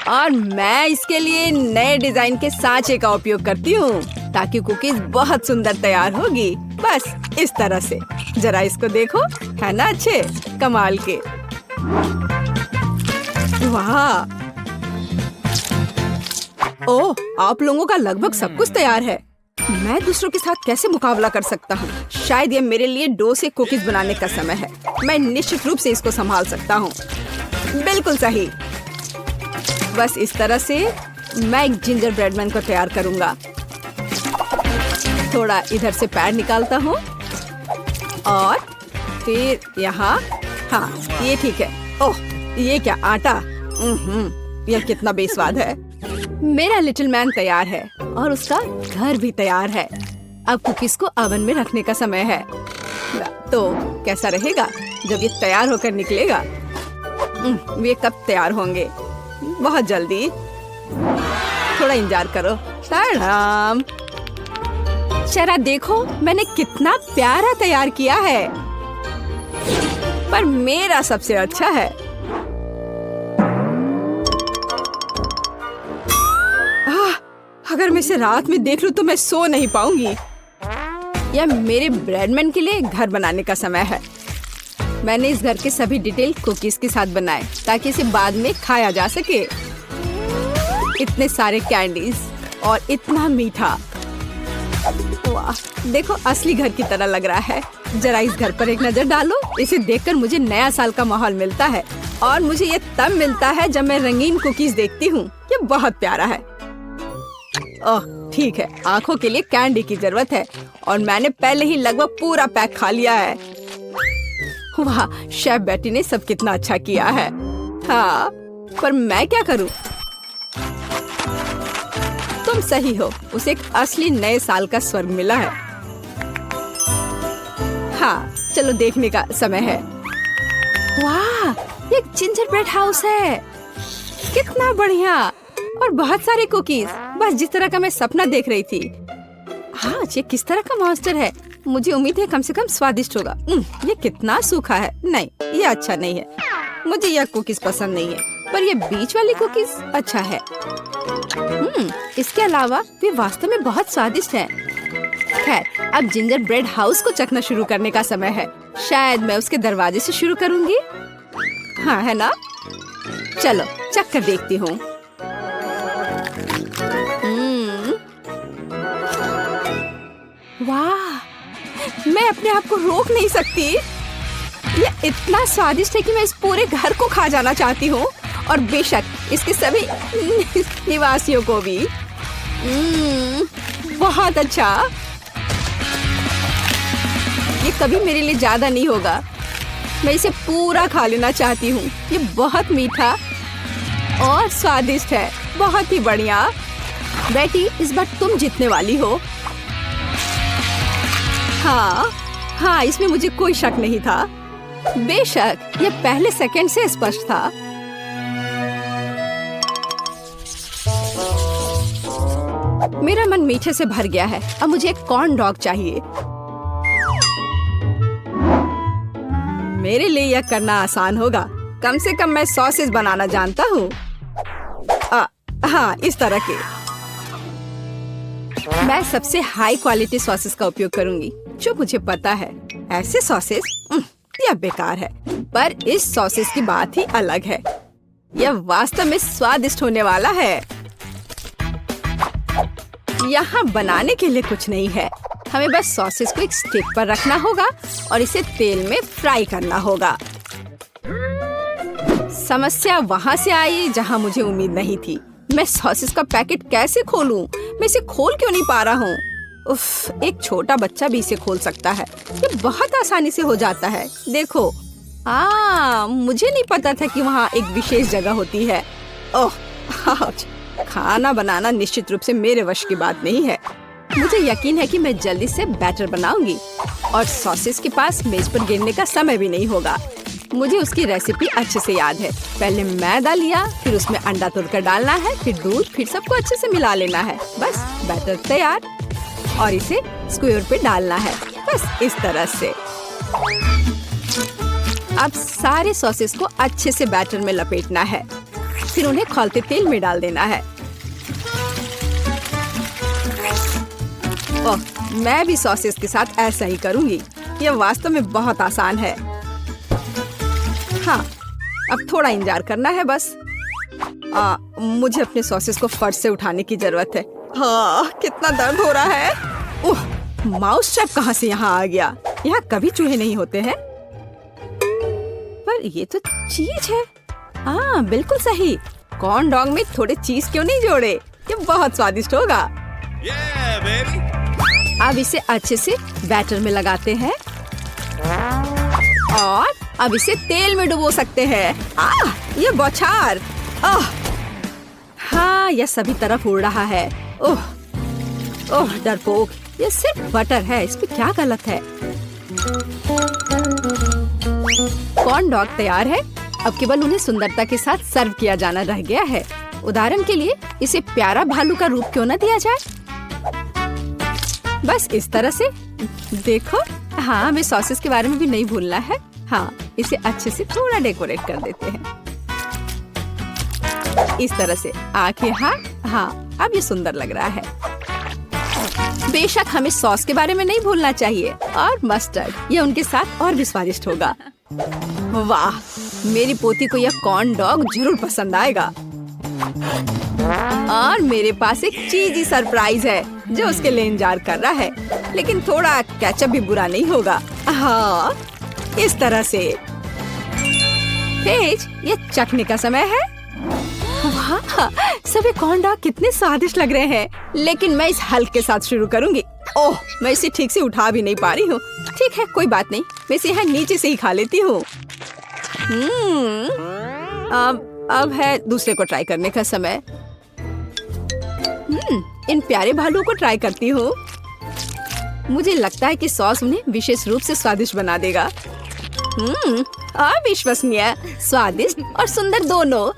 और मैं इसके लिए नए डिजाइन के सांचे का उपयोग करती हूँ ताकि कुकीज बहुत सुंदर तैयार होगी। बस इस तरह से। जरा इसको देखो, है ना अच्छे, कमाल के। वाह, ओह, आप लोगों का लगभग सब कुछ तैयार है। मैं दूसरों के साथ कैसे मुकाबला कर सकता हूँ? शायद ये मेरे लिए डो से कुकीज बनाने का समय है। मैं निश्चित रूप से इसको संभाल सकता हूँ। बिल्कुल सही। बस इस तरह से मैं एक जिंजर ब्रेड मैन को तैयार करूंगा। थोड़ा इधर से पैर निकालता हूँ और फिर यहाँ। हाँ, ये ठीक है। ओह, ये क्या आटा? यह कितना बेस्वाद है। मेरा लिटिल मैन तैयार है और उसका घर भी तैयार है। अब कुकीज को ओवन में रखने का समय है। तो कैसा रहेगा जब ये तैयार होकर निकलेगा? वे कब तैयार होंगे? बहुत जल्दी। थोड़ा इंतजार करो। टाडाम! जरा देखो, मैंने कितना प्यारा तैयार किया है। पर मेरा सबसे अच्छा है। अगर मैं इसे रात में देख लूं तो मैं सो नहीं पाऊंगी। यह मेरे ब्रेडमैन के लिए घर बनाने का समय है। मैंने इस घर के सभी डिटेल कुकीज के साथ बनाए ताकि इसे बाद में खाया जा सके। इतने सारे कैंडीज और इतना मीठा। वाह, देखो असली घर की तरह लग रहा है। जरा इस घर पर एक नजर डालो। इसे देखकर मुझे नया साल का माहौल मिलता है और मुझे ये तब मिलता है जब मैं रंगीन कुकीज देखती हूँ। ये बहुत प्यारा है। ओह, ठीक है, आंखों के लिए कैंडी की जरूरत है और मैंने पहले ही लगभग पूरा पैक खा लिया है। वाह, शेफ बेटी ने सब कितना अच्छा किया है। हाँ, पर मैं क्या करूं? तुम सही हो, उसे एक असली नए साल का स्वर्ग मिला है। हाँ, चलो देखने का समय है। वाह, ये जिंजर ब्रेड हाउस है। कितना बढ़िया और बहुत सारे कुकीज, बस जिस तरह का मैं सपना देख रही थी। हाँ, ये किस तरह का मॉन्स्टर है? मुझे उम्मीद है कम से कम स्वादिष्ट होगा। ये कितना सूखा है। नहीं, ये अच्छा नहीं है। मुझे यह कुकीज पसंद नहीं है, पर ये बीच वाली कुकीज अच्छा है। इसके अलावा वे वास्तव में बहुत स्वादिष्ट हैं। खैर, अब जिंजर ब्रेड हाउस को चखना शुरू करने का समय है। शायद मैं उसके दरवाजे से शुरू करूंगी। हाँ, है ना? चलो चख कर देखती हूँ। वाह, मैं अपने आप को रोक नहीं सकती। ये इतना स्वादिष्ट है कि मैं इस पूरे घर को खा जाना चाहती हूँ और बेशक इसके सभी निवासियों को भी। बहुत अच्छा। ये कभी मेरे लिए ज्यादा नहीं होगा। मैं इसे पूरा खा लेना चाहती हूँ। ये बहुत मीठा और स्वादिष्ट है। बहुत ही बढ़िया। बेटी, इस बार तुम जीतने वाली हो। हाँ, इसमें मुझे कोई शक नहीं था। बेशक ये पहले सेकंड से स्पष्ट था। मेरा मन मीठे से भर गया है। अब मुझे एक कॉर्न डॉग चाहिए। मेरे लिए यह करना आसान होगा। कम से कम मैं सॉसेज बनाना जानता हूँ। हाँ, इस तरह के। मैं सबसे हाई क्वालिटी सॉसेस का उपयोग करूंगी जो मुझे पता है। ऐसे सॉसेस यह बेकार है, पर इस सॉसेस की बात ही अलग है। यह वास्तव में स्वादिष्ट होने वाला है। यहाँ बनाने के लिए कुछ नहीं है। हमें बस सॉसेस को एक स्टिक पर रखना होगा और इसे तेल में फ्राई करना होगा। समस्या वहाँ से आई जहाँ मुझे उम्मीद नहीं थी। मैं सॉसेस का पैकेट कैसे खोलूं? मैं इसे खोल क्यों नहीं पा रहा हूँ? उफ, एक छोटा बच्चा भी इसे खोल सकता है। ये बहुत आसानी से हो जाता है। देखो, मुझे नहीं पता था कि वहाँ एक विशेष जगह होती है। ओह, खाना बनाना निश्चित रूप से मेरे वश की बात नहीं है। मुझे यकीन है कि मैं जल्दी से बैटर बनाऊंगी और सॉसेस के पास मेज पर गिरने का समय भी नहीं होगा। मुझे उसकी रेसिपी अच्छे से याद है। पहले मैदा लिया, फिर उसमें अंडा तोड़कर डालना है, फिर दूध, फिर सबको अच्छे से मिला लेना है। बस बैटर तैयार और इसे स्क्वायर पे डालना है। बस इस तरह से। अब सारे सॉसेस को अच्छे से बैटर में लपेटना है, फिर उन्हें खौलते तेल में डाल देना है। ओह, मैं भी सॉसेस के साथ ऐसा ही करूंगी। यह वास्तव में बहुत आसान है। हाँ, अब थोड़ा इंतजार करना है बस। मुझे अपने सॉसेस को फर्श से उठाने की जरूरत है। हाँ, कितना दर्द हो रहा है। ओह, माउस ट्रैप कहाँ से यहाँ आ गया? यहाँ कभी चूहे नहीं होते हैं। पर ये तो चीज है। हाँ, बिल्कुल सही। कॉर्न डॉग में थोड़े चीज क्यों नहीं जोड़े? ये बहुत स्वादिष्ट होगा। अब इसे अच्छे से बैटर में लगाते हैं और अब इसे तेल में डुबो सकते हैं। ये बौछार। हाँ, यह सभी तरफ उड़ रहा है। ओह ओह, डरपोक, ये सिर्फ बटर है, इसमें क्या गलत है? कॉर्न डॉग तैयार है। अब केवल उन्हें सुंदरता के साथ सर्व किया जाना रह गया है। उदाहरण के लिए इसे प्यारा भालू का रूप क्यों न दिया जाए? बस इस तरह से। देखो, हाँ, हमें सॉसेस के बारे में भी नहीं भूलना है। हाँ, इसे अच्छे से थोड़ा डेकोरेट कर देते हैं। इस तरह से आंखें। हाँ, अब ये सुंदर लग रहा है। बेशक हमें सॉस के बारे में नहीं भूलना चाहिए और मस्टर्ड, ये उनके साथ और भी स्वादिष्ट होगा। वाह, मेरी पोती को यह कॉर्न डॉग जरूर पसंद आएगा। और मेरे पास एक चीजी सरप्राइज है जो उसके लिए इंतजार कर रहा है, लेकिन थोड़ा केचप भी बुरा नहीं होगा। हाँ, इस तरह से। पेज, ये चखने का समय है। वाह, सभी कॉर्न डॉग कितने स्वादिष्ट लग रहे हैं। लेकिन मैं इस हल्क के साथ शुरू करूंगी। ओह, मैं इसे ठीक से उठा भी नहीं पा रही हूँ। ठीक है, कोई बात नहीं, मैं इसे यहाँ नीचे से ही खा लेती हूँ। अब है दूसरे को ट्राई करने का समय। इन प्यारे भालू को ट्राई करती हूँ। मुझे लगता है कि सॉस उन्हें विशेष रूप से स्वादिष्ट बना देगा। अविश्वसनीय, स्वादिष्ट और सुंदर दोनों।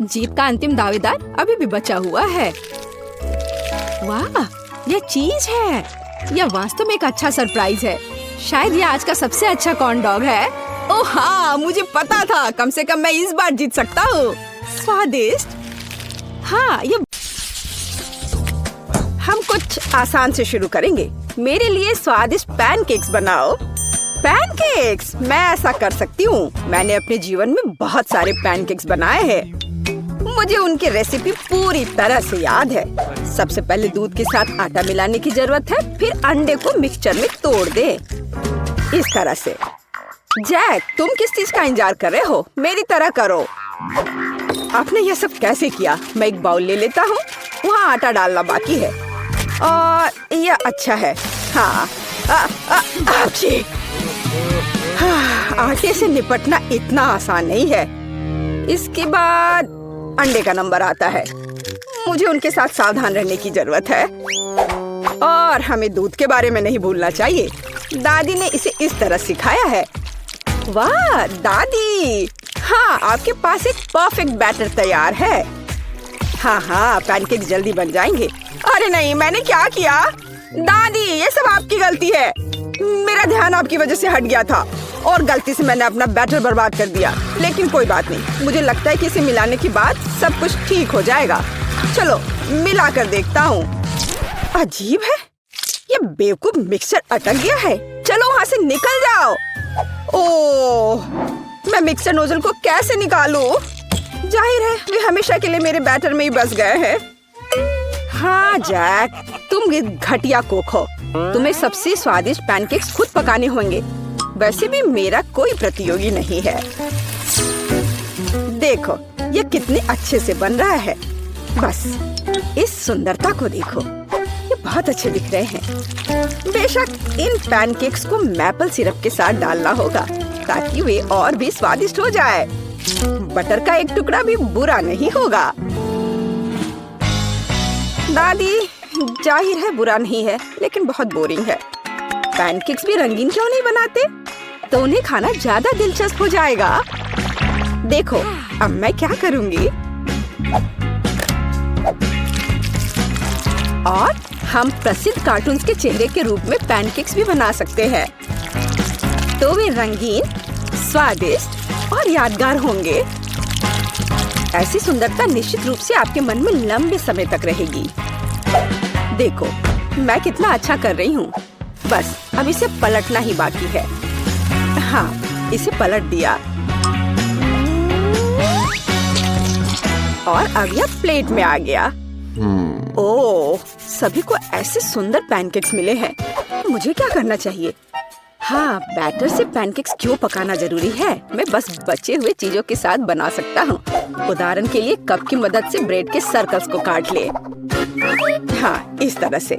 जीत का अंतिम दावेदार अभी भी बचा हुआ है। वाह, यह चीज है। यह वास्तव में एक अच्छा सरप्राइज है। शायद यह आज का सबसे अच्छा कॉर्न डॉग है। ओह हाँ, मुझे पता था। कम से कम मैं इस बार जीत सकता हूँ। स्वादिष्ट। हाँ, ये हम कुछ आसान से शुरू करेंगे। मेरे लिए स्वादिष्ट पैनकेक्स बनाओ। पैनकेक्स, मैं ऐसा कर सकती हूँ। मैंने अपने जीवन में बहुत सारे पैनकेक्स बनाए हैं। मुझे उनकी रेसिपी पूरी तरह से याद है। सबसे पहले दूध के साथ आटा मिलाने की जरूरत है, फिर अंडे को मिक्सचर में तोड़ दे। इस तरह से। जैक, तुम किस चीज का इंतजार कर रहे हो? मेरी तरह करो। आपने यह सब कैसे किया? मैं एक बाउल ले लेता हूँ। वहाँ आटा डालना बाकी है और यह अच्छा है। हाँ, आटे से निपटना इतना आसान नहीं है। इसके बाद अंडे का नंबर आता है। मुझे उनके साथ सावधान रहने की जरूरत है और हमें दूध के बारे में नहीं भूलना चाहिए। दादी ने इसे इस तरह सिखाया है। वाह दादी, हाँ, आपके पास एक परफेक्ट बैटर तैयार है। हाँ, पैनकेक जल्दी बन जाएंगे। अरे नहीं, मैंने क्या किया? दादी, ये सब आपकी गलती है। मेरा ध्यान आपकी वजह से हट गया था और गलती से मैंने अपना बैटर बर्बाद कर दिया। लेकिन कोई बात नहीं, मुझे लगता है कि इसे मिलाने के बाद सब कुछ ठीक हो जाएगा। चलो मिला कर देखता हूँ। अजीब है, ये बेवकूफ मिक्सर अटक गया है। चलो वहाँ से निकल जाओ। ओह, मैं मिक्सर नोजल को कैसे निकालूं? जाहिर है वे हमेशा के लिए मेरे बैटर में ही बस गए हैं। हाँ जैक, तुम घटिया कुक हो। तुम्हें सबसे स्वादिष्ट पैनकेक्स खुद पकाने होंगे। वैसे भी मेरा कोई प्रतियोगी नहीं है। देखो ये कितने अच्छे से बन रहा है। बस इस सुंदरता को देखो, ये बहुत अच्छे दिख रहे हैं। बेशक इन पैनकेक्स को मैपल सिरप के साथ डालना होगा ताकि वे और भी स्वादिष्ट हो जाए। बटर का एक टुकड़ा भी बुरा नहीं होगा। दादी, जाहिर है बुरा नहीं है, लेकिन बहुत बोरिंग है। पैनकेक्स भी रंगीन क्यों नहीं बनाते? तो उन्हें खाना ज्यादा दिलचस्प हो जाएगा। देखो अब मैं क्या करूंगी। और हम प्रसिद्ध कार्टून्स के चेहरे के रूप में पैनकेक्स भी बना सकते हैं। तो वे रंगीन, स्वादिष्ट और यादगार होंगे। ऐसी सुंदरता निश्चित रूप से आपके मन में लंबे समय तक रहेगी। देखो मैं कितना अच्छा कर रही हूँ। बस अब इसे पलटना ही बाकी है। हाँ, इसे पलट दिया और अब यह प्लेट में आ गया। ओह, सभी को ऐसे सुंदर पैनकेक्स मिले हैं। मुझे क्या करना चाहिए? हाँ, बैटर से पैनकेक्स क्यों पकाना जरूरी है? मैं बस बचे हुए चीजों के साथ बना सकता हूँ। उदाहरण के लिए कप की मदद से ब्रेड के सर्कल्स को काट ले। हाँ, इस तरह से।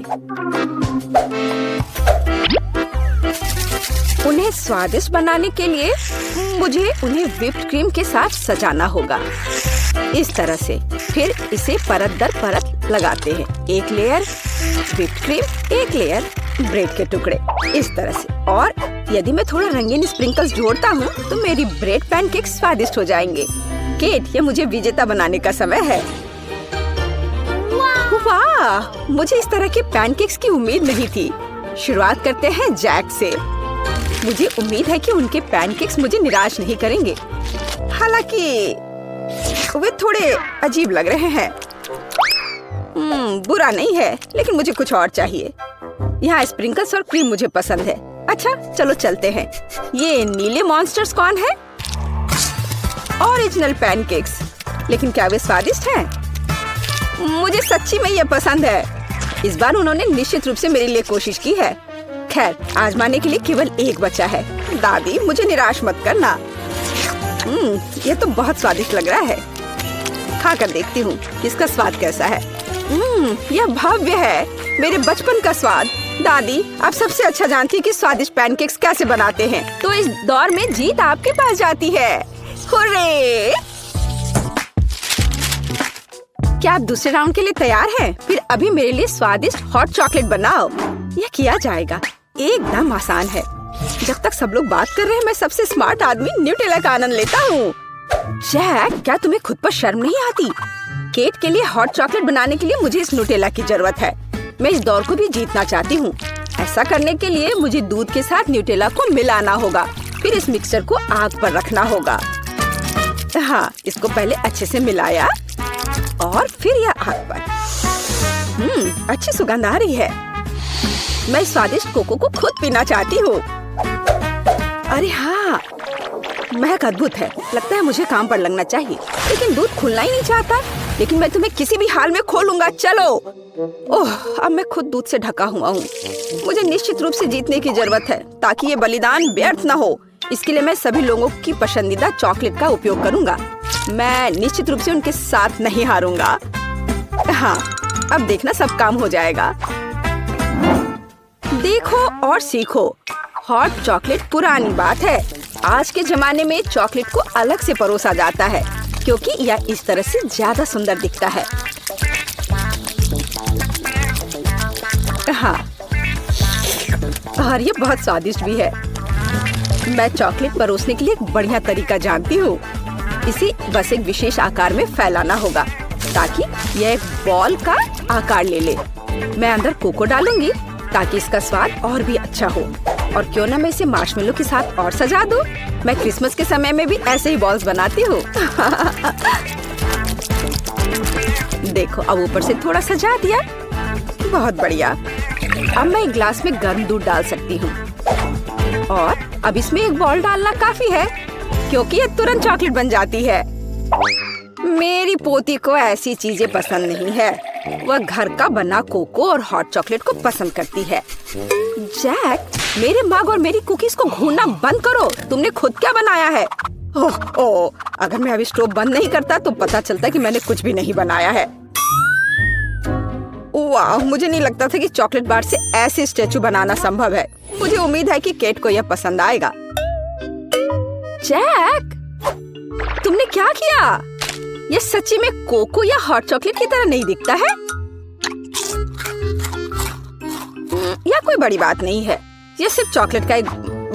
उन्हें स्वादिष्ट बनाने के लिए मुझे उन्हें व्हिप्ड क्रीम के साथ सजाना होगा। इस तरह से। फिर इसे परत दर परत लगाते हैं। एक लेयर व्हिप्ड क्रीम, एक लेयर ब्रेड के टुकड़े, इस तरह से। और यदि मैं थोड़ा रंगीन स्प्रिंकल्स जोड़ता हूँ तो मेरी ब्रेड पैनकेक स्वादिष्ट हो जाएंगे। केट, ये मुझे विजेता बनाने का समय है। वाह, मुझे इस तरह के पैनकेक्स की उम्मीद नहीं थी। शुरुआत करते हैं जैक से। मुझे उम्मीद है कि उनके पैनकेक्स मुझे निराश नहीं करेंगे। हालांकि वे थोड़े अजीब लग रहे हैं। बुरा नहीं है, लेकिन मुझे कुछ और चाहिए। यहाँ स्प्रिंकल्स और क्रीम मुझे पसंद है। अच्छा, चलो चलते हैं। ये नीले मॉन्स्टर्स कौन है? Original pancakes. लेकिन क्या वे स्वादिष्ट हैं? मुझे सच्ची में ये पसंद है। इस बार उन्होंने निश्चित रूप से मेरे लिए कोशिश की है। खैर, आजमाने के लिए केवल एक बचा है। दादी, मुझे निराश मत करना। ये तो बहुत स्वादिष्ट लग रहा है। खाकर देखती हूँ इसका स्वाद कैसा है। यह भव्य है, मेरे बचपन का स्वाद। दादी, आप सबसे अच्छा जानती हैं कि स्वादिष्ट पैनकेक्स कैसे बनाते हैं। तो इस दौर में जीत आपके पास जाती है। हुर्रे! क्या आप दूसरे राउंड के लिए तैयार हैं? फिर अभी मेरे लिए स्वादिष्ट हॉट चॉकलेट बनाओ। यह किया जाएगा। एकदम आसान है। जब तक सब लोग बात कर रहे हैं, मैं सबसे स्मार्ट आदमी न्यूटेला का आनंद लेता हूँ। जैक, क्या तुम्हें खुद पर शर्म नहीं आती? केट के लिए हॉट चॉकलेट बनाने के लिए मुझे इस न्यूटेला की जरूरत है। मैं इस दौर को भी जीतना चाहती हूँ। ऐसा करने के लिए मुझे दूध के साथ न्यूटेला को मिलाना होगा। फिर इस मिक्सचर को आग पर रखना होगा। हाँ, इसको पहले अच्छे से मिलाया और फिर यह आग पर। अच्छी सुगंध आ रही है। मैं स्वादिष्ट कोको को खुद पीना चाहती हूँ। अरे हाँ, महक अद्भुत है। लगता है मुझे काम पर लगना चाहिए, लेकिन दूध खुलना ही नहीं चाहता। लेकिन मैं तुम्हें किसी भी हाल में खोलूंगा। चलो। ओह, अब मैं खुद दूध से ढका हुआ हूँ। मुझे निश्चित रूप से जीतने की जरूरत है, ताकि ये बलिदान व्यर्थ न हो। इसके लिए मैं सभी लोगों की पसंदीदा चॉकलेट का उपयोग करूंगा। मैं निश्चित रूप से उनके साथ नहीं हारूंगा। हाँ, अब देखना सब काम हो जाएगा। देखो और सीखो। हॉट चॉकलेट पुरानी बात है। आज के जमाने में चॉकलेट को अलग से परोसा जाता है, क्योंकि यह इस तरह से ज्यादा सुंदर दिखता है। हाँ, और ये बहुत स्वादिष्ट भी है। मैं चॉकलेट परोसने के लिए एक बढ़िया तरीका जानती हूँ। इसे बस एक विशेष आकार में फैलाना होगा, ताकि यह एक बॉल का आकार ले ले। मैं अंदर कोको डालूंगी, ताकि इसका स्वाद और भी अच्छा हो। और क्यों ना मैं इसे मार्शमेलो के साथ और सजा दूं? मैं क्रिसमस के समय में भी ऐसे ही बॉल्स बनाती हूँ। देखो, अब ऊपर से थोड़ा सजा दिया। बहुत बढ़िया। अब मैं एक ग्लास में गर्म दूध डाल सकती हूँ। और अब इसमें एक बॉल डालना काफी है, क्योंकि ये तुरंत चॉकलेट बन जाती है। मेरी पोती को ऐसी चीजें पसंद नहीं है। वह घर का बना कोको और हॉट चॉकलेट को पसंद करती है। जैक, मेरे मग और मेरी कुकीज को घूरना बंद करो। तुमने खुद क्या बनाया है? ओह, अगर मैं अभी स्टोव बंद नहीं करता तो पता चलता कि मैंने कुछ भी नहीं बनाया है। वाह, मुझे नहीं लगता था कि चॉकलेट बार से ऐसे स्टैचू बनाना संभव है। मुझे उम्मीद है कि केट को यह पसंद आएगा। जैक, तुमने क्या किया? यह सच्ची में कोको या हॉट चॉकलेट की तरह नहीं दिखता है। यह कोई बड़ी बात नहीं है। यह सिर्फ चॉकलेट का एक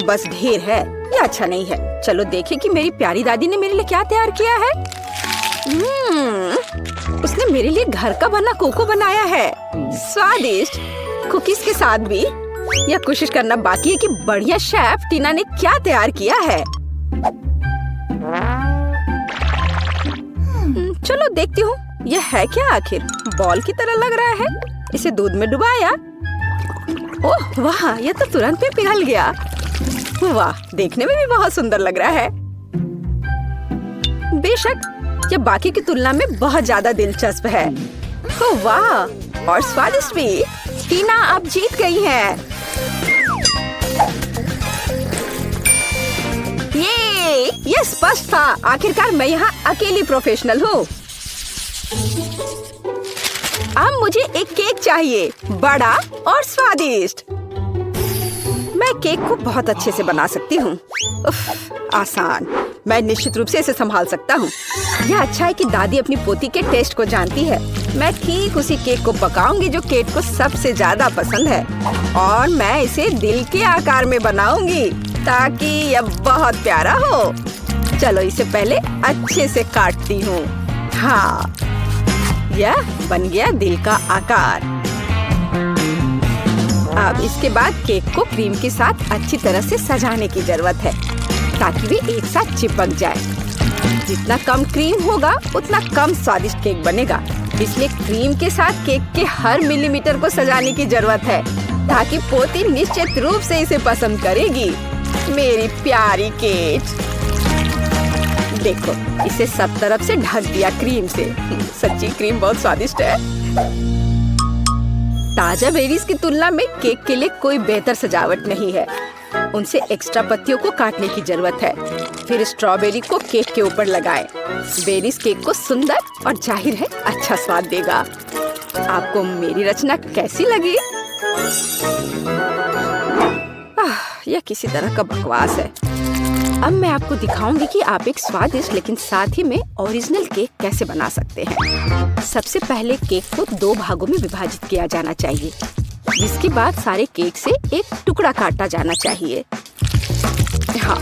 बस ढेर है। यह अच्छा नहीं है। चलो देखें कि मेरी प्यारी दादी ने मेरे लिए क्या तैयार किया है। उसने मेरे लिए घर का बना कोको बनाया है। स्वादिष्ट कुकीज के साथ भी। यह कोशिश करना बाकी है कि बढ़िया शेफ टीना ने क्या तैयार किया है। चलो देखती हूँ, यह है क्या आखिर। बॉल की तरह लग रहा है। इसे दूध में डुबाया, ओह वाह, ये तो तुरंत में पिघल गया। वाह, देखने में भी बहुत सुंदर लग रहा है। बेशक यह बाकी की तुलना में बहुत ज्यादा दिलचस्प है। ओह वाह, और स्वादिष्ट भी। टीना, आप जीत गई हैं। ये स्पष्ट था। आखिरकार मैं यहाँ अकेली प्रोफेशनल हूँ। अब मुझे एक केक चाहिए, बड़ा और स्वादिष्ट। मैं केक को बहुत अच्छे से बना सकती हूँ। आसान। मैं निश्चित रूप से इसे संभाल सकता हूँ। यह अच्छा है कि दादी अपनी पोती के टेस्ट को जानती है। मैं ठीक उसी केक को पकाऊंगी जो केक को सबसे ज्यादा पसंद है, और मैं इसे दिल के आकार में बनाऊंगी ताकि यह बहुत प्यारा हो। चलो इसे पहले अच्छे से काटती हूँ। हाँ, यह बन गया दिल का आकार। अब इसके बाद केक को क्रीम के साथ अच्छी तरह से सजाने की जरूरत है ताकि वे एक साथ चिपक जाए। जितना कम क्रीम होगा उतना कम स्वादिष्ट केक बनेगा। इसलिए क्रीम के साथ केक के हर मिलीमीटर को सजाने की जरूरत है ताकि पोती निश्चित रूप से इसे पसंद करेगी। मेरी प्यारी केक, देखो इसे सब तरफ से ढक दिया क्रीम से। सच्ची क्रीम बहुत स्वादिष्ट है। ताजा बेरीज की तुलना में केक के लिए कोई बेहतर सजावट नहीं है। उनसे एक्स्ट्रा पत्तियों को काटने की जरूरत है। फिर स्ट्रॉबेरी को केक के ऊपर लगाएं। बेरीज केक को सुंदर और जाहिर है अच्छा स्वाद देगा। आपको मेरी रचना कैसी लगी? यह किसी तरह का बकवास है। अब मैं आपको दिखाऊंगी कि आप एक स्वादिष्ट लेकिन साथ ही में ओरिजिनल केक कैसे बना सकते हैं। सबसे पहले केक को 2 भागों में विभाजित किया जाना चाहिए, जिसके बाद सारे केक से एक टुकड़ा काटा जाना चाहिए। हाँ,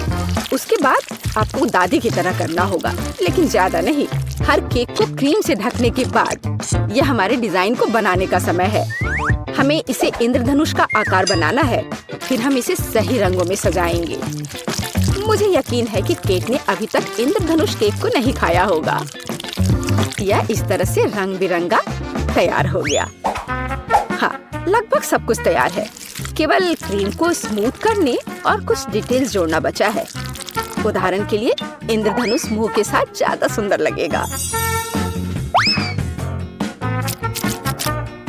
उसके बाद आपको दादी की तरह करना होगा, लेकिन ज्यादा नहीं। हर केक को क्रीम से ढकने के बाद यह हमारे डिजाइन को बनाने का समय है। हमें इसे इंद्रधनुष का आकार बनाना है। फिर हम इसे सही रंगों में सजाएंगे। मुझे यकीन है कि केक ने अभी तक इंद्रधनुष केक को नहीं खाया होगा। यह इस तरह से रंग बिरंगा तैयार हो गया। हाँ, लगभग सब कुछ तैयार है। केवल क्रीम को स्मूथ करने और कुछ डिटेल्स जोड़ना बचा है। उदाहरण के लिए इंद्रधनुष मुंह के साथ ज्यादा सुंदर लगेगा।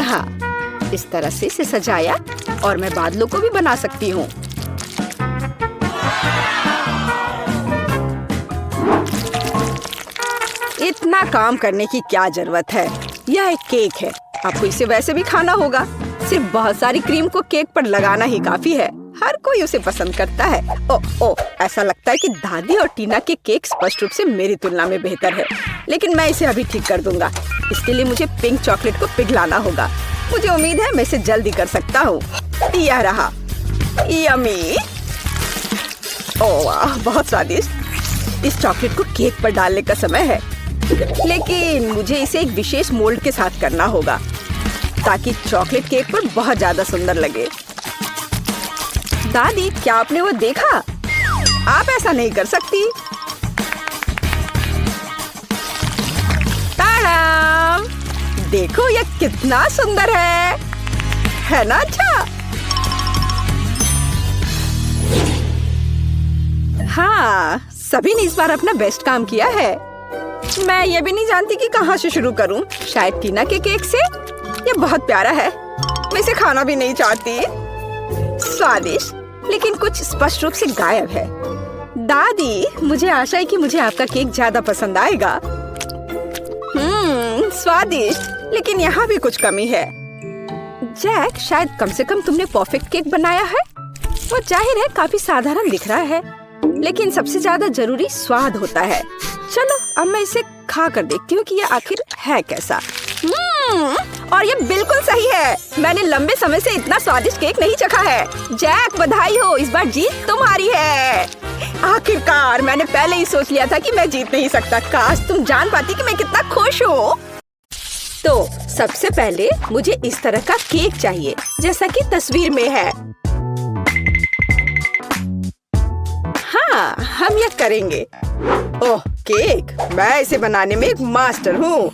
हाँ, इस तरह से इसे सजाया और मैं बादलों को भी बना सकती हूँ। इतना काम करने की क्या जरूरत है? यह एक केक है, आपको इसे वैसे भी खाना होगा। सिर्फ बहुत सारी क्रीम को केक पर लगाना ही काफी है। हर कोई उसे पसंद करता है। ओह, ऐसा लगता है कि दादी और टीना के केक स्पष्ट रूप से मेरी तुलना में बेहतर है, लेकिन मैं इसे अभी ठीक कर दूंगा। इसके लिए मुझे पिंक चॉकलेट को पिघलाना होगा। मुझे उम्मीद है मैं इसे जल्दी कर सकता हूँ। यह रहा, यम्मी। ओह वाह, बहुत स्वादिष्ट। इस चॉकलेट को केक पर डालने का समय है, लेकिन मुझे इसे एक विशेष मोल्ड के साथ करना होगा ताकि चॉकलेट केक पर बहुत ज्यादा सुंदर लगे। दादी, क्या आपने वो देखा? आप ऐसा नहीं कर सकती। ताड़ाम! देखो यह कितना सुंदर है ना? अच्छा, हाँ, सभी ने इस बार अपना बेस्ट काम किया है। मैं ये भी नहीं जानती कि कहाँ से शुरू करूँ। शायद टीना के केक से। ये बहुत प्यारा है, मैं इसे खाना भी नहीं चाहती। स्वादिष्ट, लेकिन कुछ स्पष्ट रूप से गायब है। दादी, मुझे आशा है कि मुझे आपका केक ज्यादा पसंद आएगा। स्वादिष्ट, लेकिन यहाँ भी कुछ कमी है। जैक, शायद कम से कम तुमने परफेक्ट केक बनाया है। वो जाहिर है काफी साधारण दिख रहा है, लेकिन सबसे ज्यादा जरूरी स्वाद होता है। चलो अब मैं इसे खा कर देखती हूँ कि ये आखिर है कैसा। और ये बिल्कुल सही है। मैंने लंबे समय से इतना स्वादिष्ट केक नहीं चखा है। जैक, बधाई हो, इस बार जीत तुम्हारी है। आखिरकार, मैंने पहले ही सोच लिया था कि मैं जीत नहीं सकता। काश तुम जान पाती कि मैं कितना खुश हूँ। तो सबसे पहले मुझे इस तरह का केक चाहिए जैसा कि तस्वीर में है। हाँ, हम ये करेंगे। ओह, केक, मैं इसे बनाने में एक मास्टर हूँ।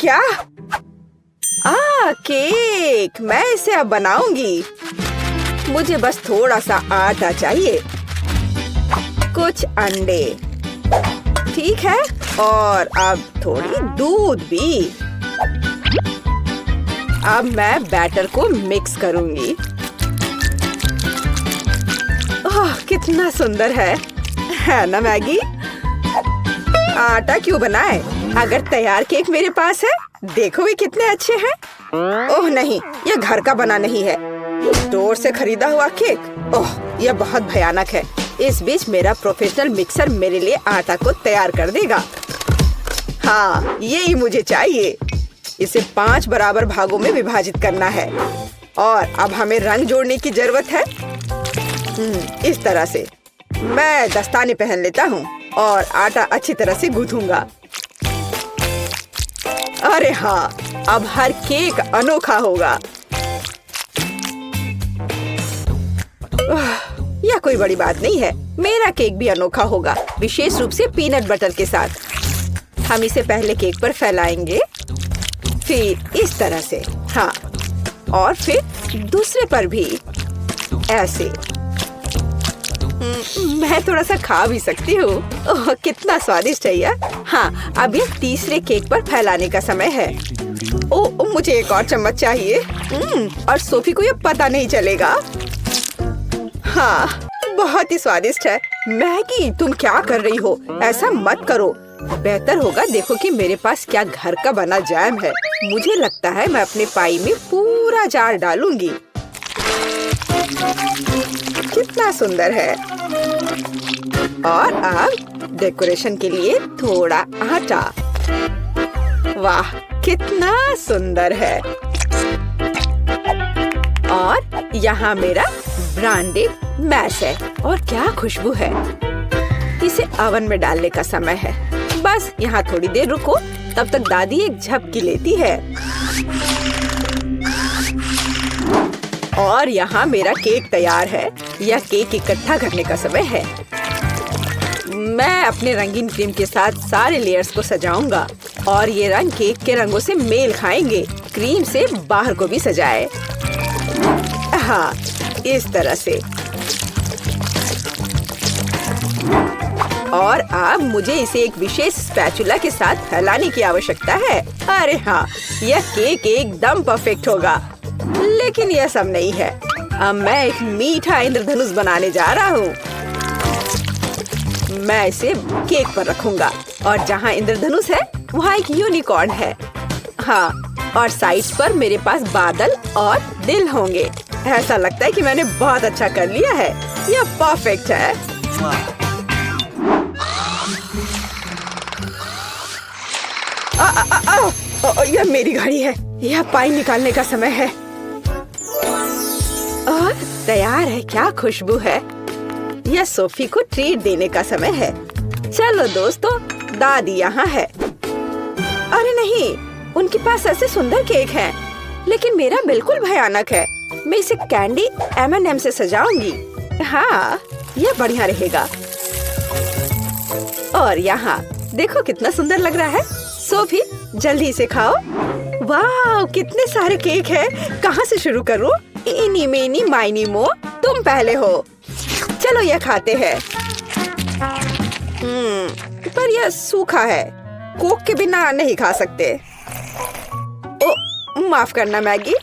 क्या? केक! मैं इसे अब बनाऊंगी। मुझे बस थोड़ा सा आटा चाहिए, कुछ अंडे, ठीक है, और अब थोड़ी दूध भी। अब मैं बैटर को मिक्स करूंगी। ओह, कितना सुंदर है ना मैगी? आटा क्यों बनाए अगर तैयार केक मेरे पास है? देखो ये कितने अच्छे हैं। ओह नहीं, यह घर का बना नहीं है, स्टोर से खरीदा हुआ केक। ओह, यह बहुत भयानक है। इस बीच मेरा प्रोफेशनल मिक्सर मेरे लिए आटा को तैयार कर देगा। हाँ, यही मुझे चाहिए। इसे 5 बराबर भागों में विभाजित करना है और अब हमें रंग जोड़ने की जरूरत है। इस तरह से मैं दस्ताने पहन लेता हूँ और आटा अच्छी तरह से गूंथूंगा। अरे हाँ, अब हर केक अनोखा होगा। यह कोई बड़ी बात नहीं है, मेरा केक भी अनोखा होगा, विशेष रूप से पीनट बटर के साथ। हम इसे पहले केक पर फैलाएंगे, फिर इस तरह से, हाँ, और फिर दूसरे पर भी ऐसे। मैं थोड़ा सा खा भी सकती हूँ। ओह, कितना स्वादिष्ट है यह। हाँ, अब ये तीसरे केक पर फैलाने का समय है। ओह, मुझे एक और चम्मच चाहिए। और सोफी को ये पता नहीं चलेगा। हाँ, बहुत ही स्वादिष्ट है। मैगी, तुम क्या कर रही हो? ऐसा मत करो। बेहतर होगा देखो कि मेरे पास क्या घर का बना जैम है। मुझे लगता है मैं अपने पाई में पूरा जार डालूंगी। कितना सुंदर है। और अब डेकोरेशन के लिए थोड़ा आटा। वाह, कितना सुंदर है। और यहाँ मेरा ब्रांडेड मैश है और क्या खुशबू है। इसे ओवन में डालने का समय है। बस यहाँ थोड़ी देर रुको, तब तक दादी एक झपकी लेती है। और यहाँ मेरा केक तैयार है। यह केक इकट्ठा करने का समय है। मैं अपने रंगीन क्रीम के साथ सारे लेयर्स को सजाऊंगा और ये रंग केक के रंगों से मेल खाएंगे। क्रीम से बाहर को भी सजाए। हाँ, इस तरह से। और अब मुझे इसे एक विशेष स्पैचुला के साथ फैलाने की आवश्यकता है। अरे हाँ, यह केक एकदम परफेक्ट होगा। लेकिन यह सब नहीं है। अब मैं एक मीठा इंद्रधनुष बनाने जा रहा हूँ। मैं इसे केक पर रखूंगा और जहाँ इंद्रधनुष है वहाँ एक यूनिकॉर्न है। हाँ, और साइड्स पर मेरे पास बादल और दिल होंगे। ऐसा लगता है कि मैंने बहुत अच्छा कर लिया है। यह परफेक्ट है। यह मेरी घड़ी है। यह पाई निकालने का समय है। और तैयार है। क्या खुशबू है। यह सोफी को ट्रीट देने का समय है। चलो दोस्तों, दादी यहाँ है। अरे नहीं, उनके पास ऐसे सुंदर केक हैं, लेकिन मेरा बिल्कुल भयानक है। मैं इसे कैंडी M&M से सजाऊंगी। हाँ, यह बढ़िया रहेगा। और यहाँ देखो कितना सुंदर लग रहा है। सोफी, जल्दी से खाओ। वाह, कितने सारे केक हैं। कहाँ से शुरू करूँ? इनी मेनी माइनी मो, तुम पहले हो। चलो यह खाते हैं। पर यह सूखा है। कोक के बिना नहीं खा सकते। ओ, माफ करना मैगी।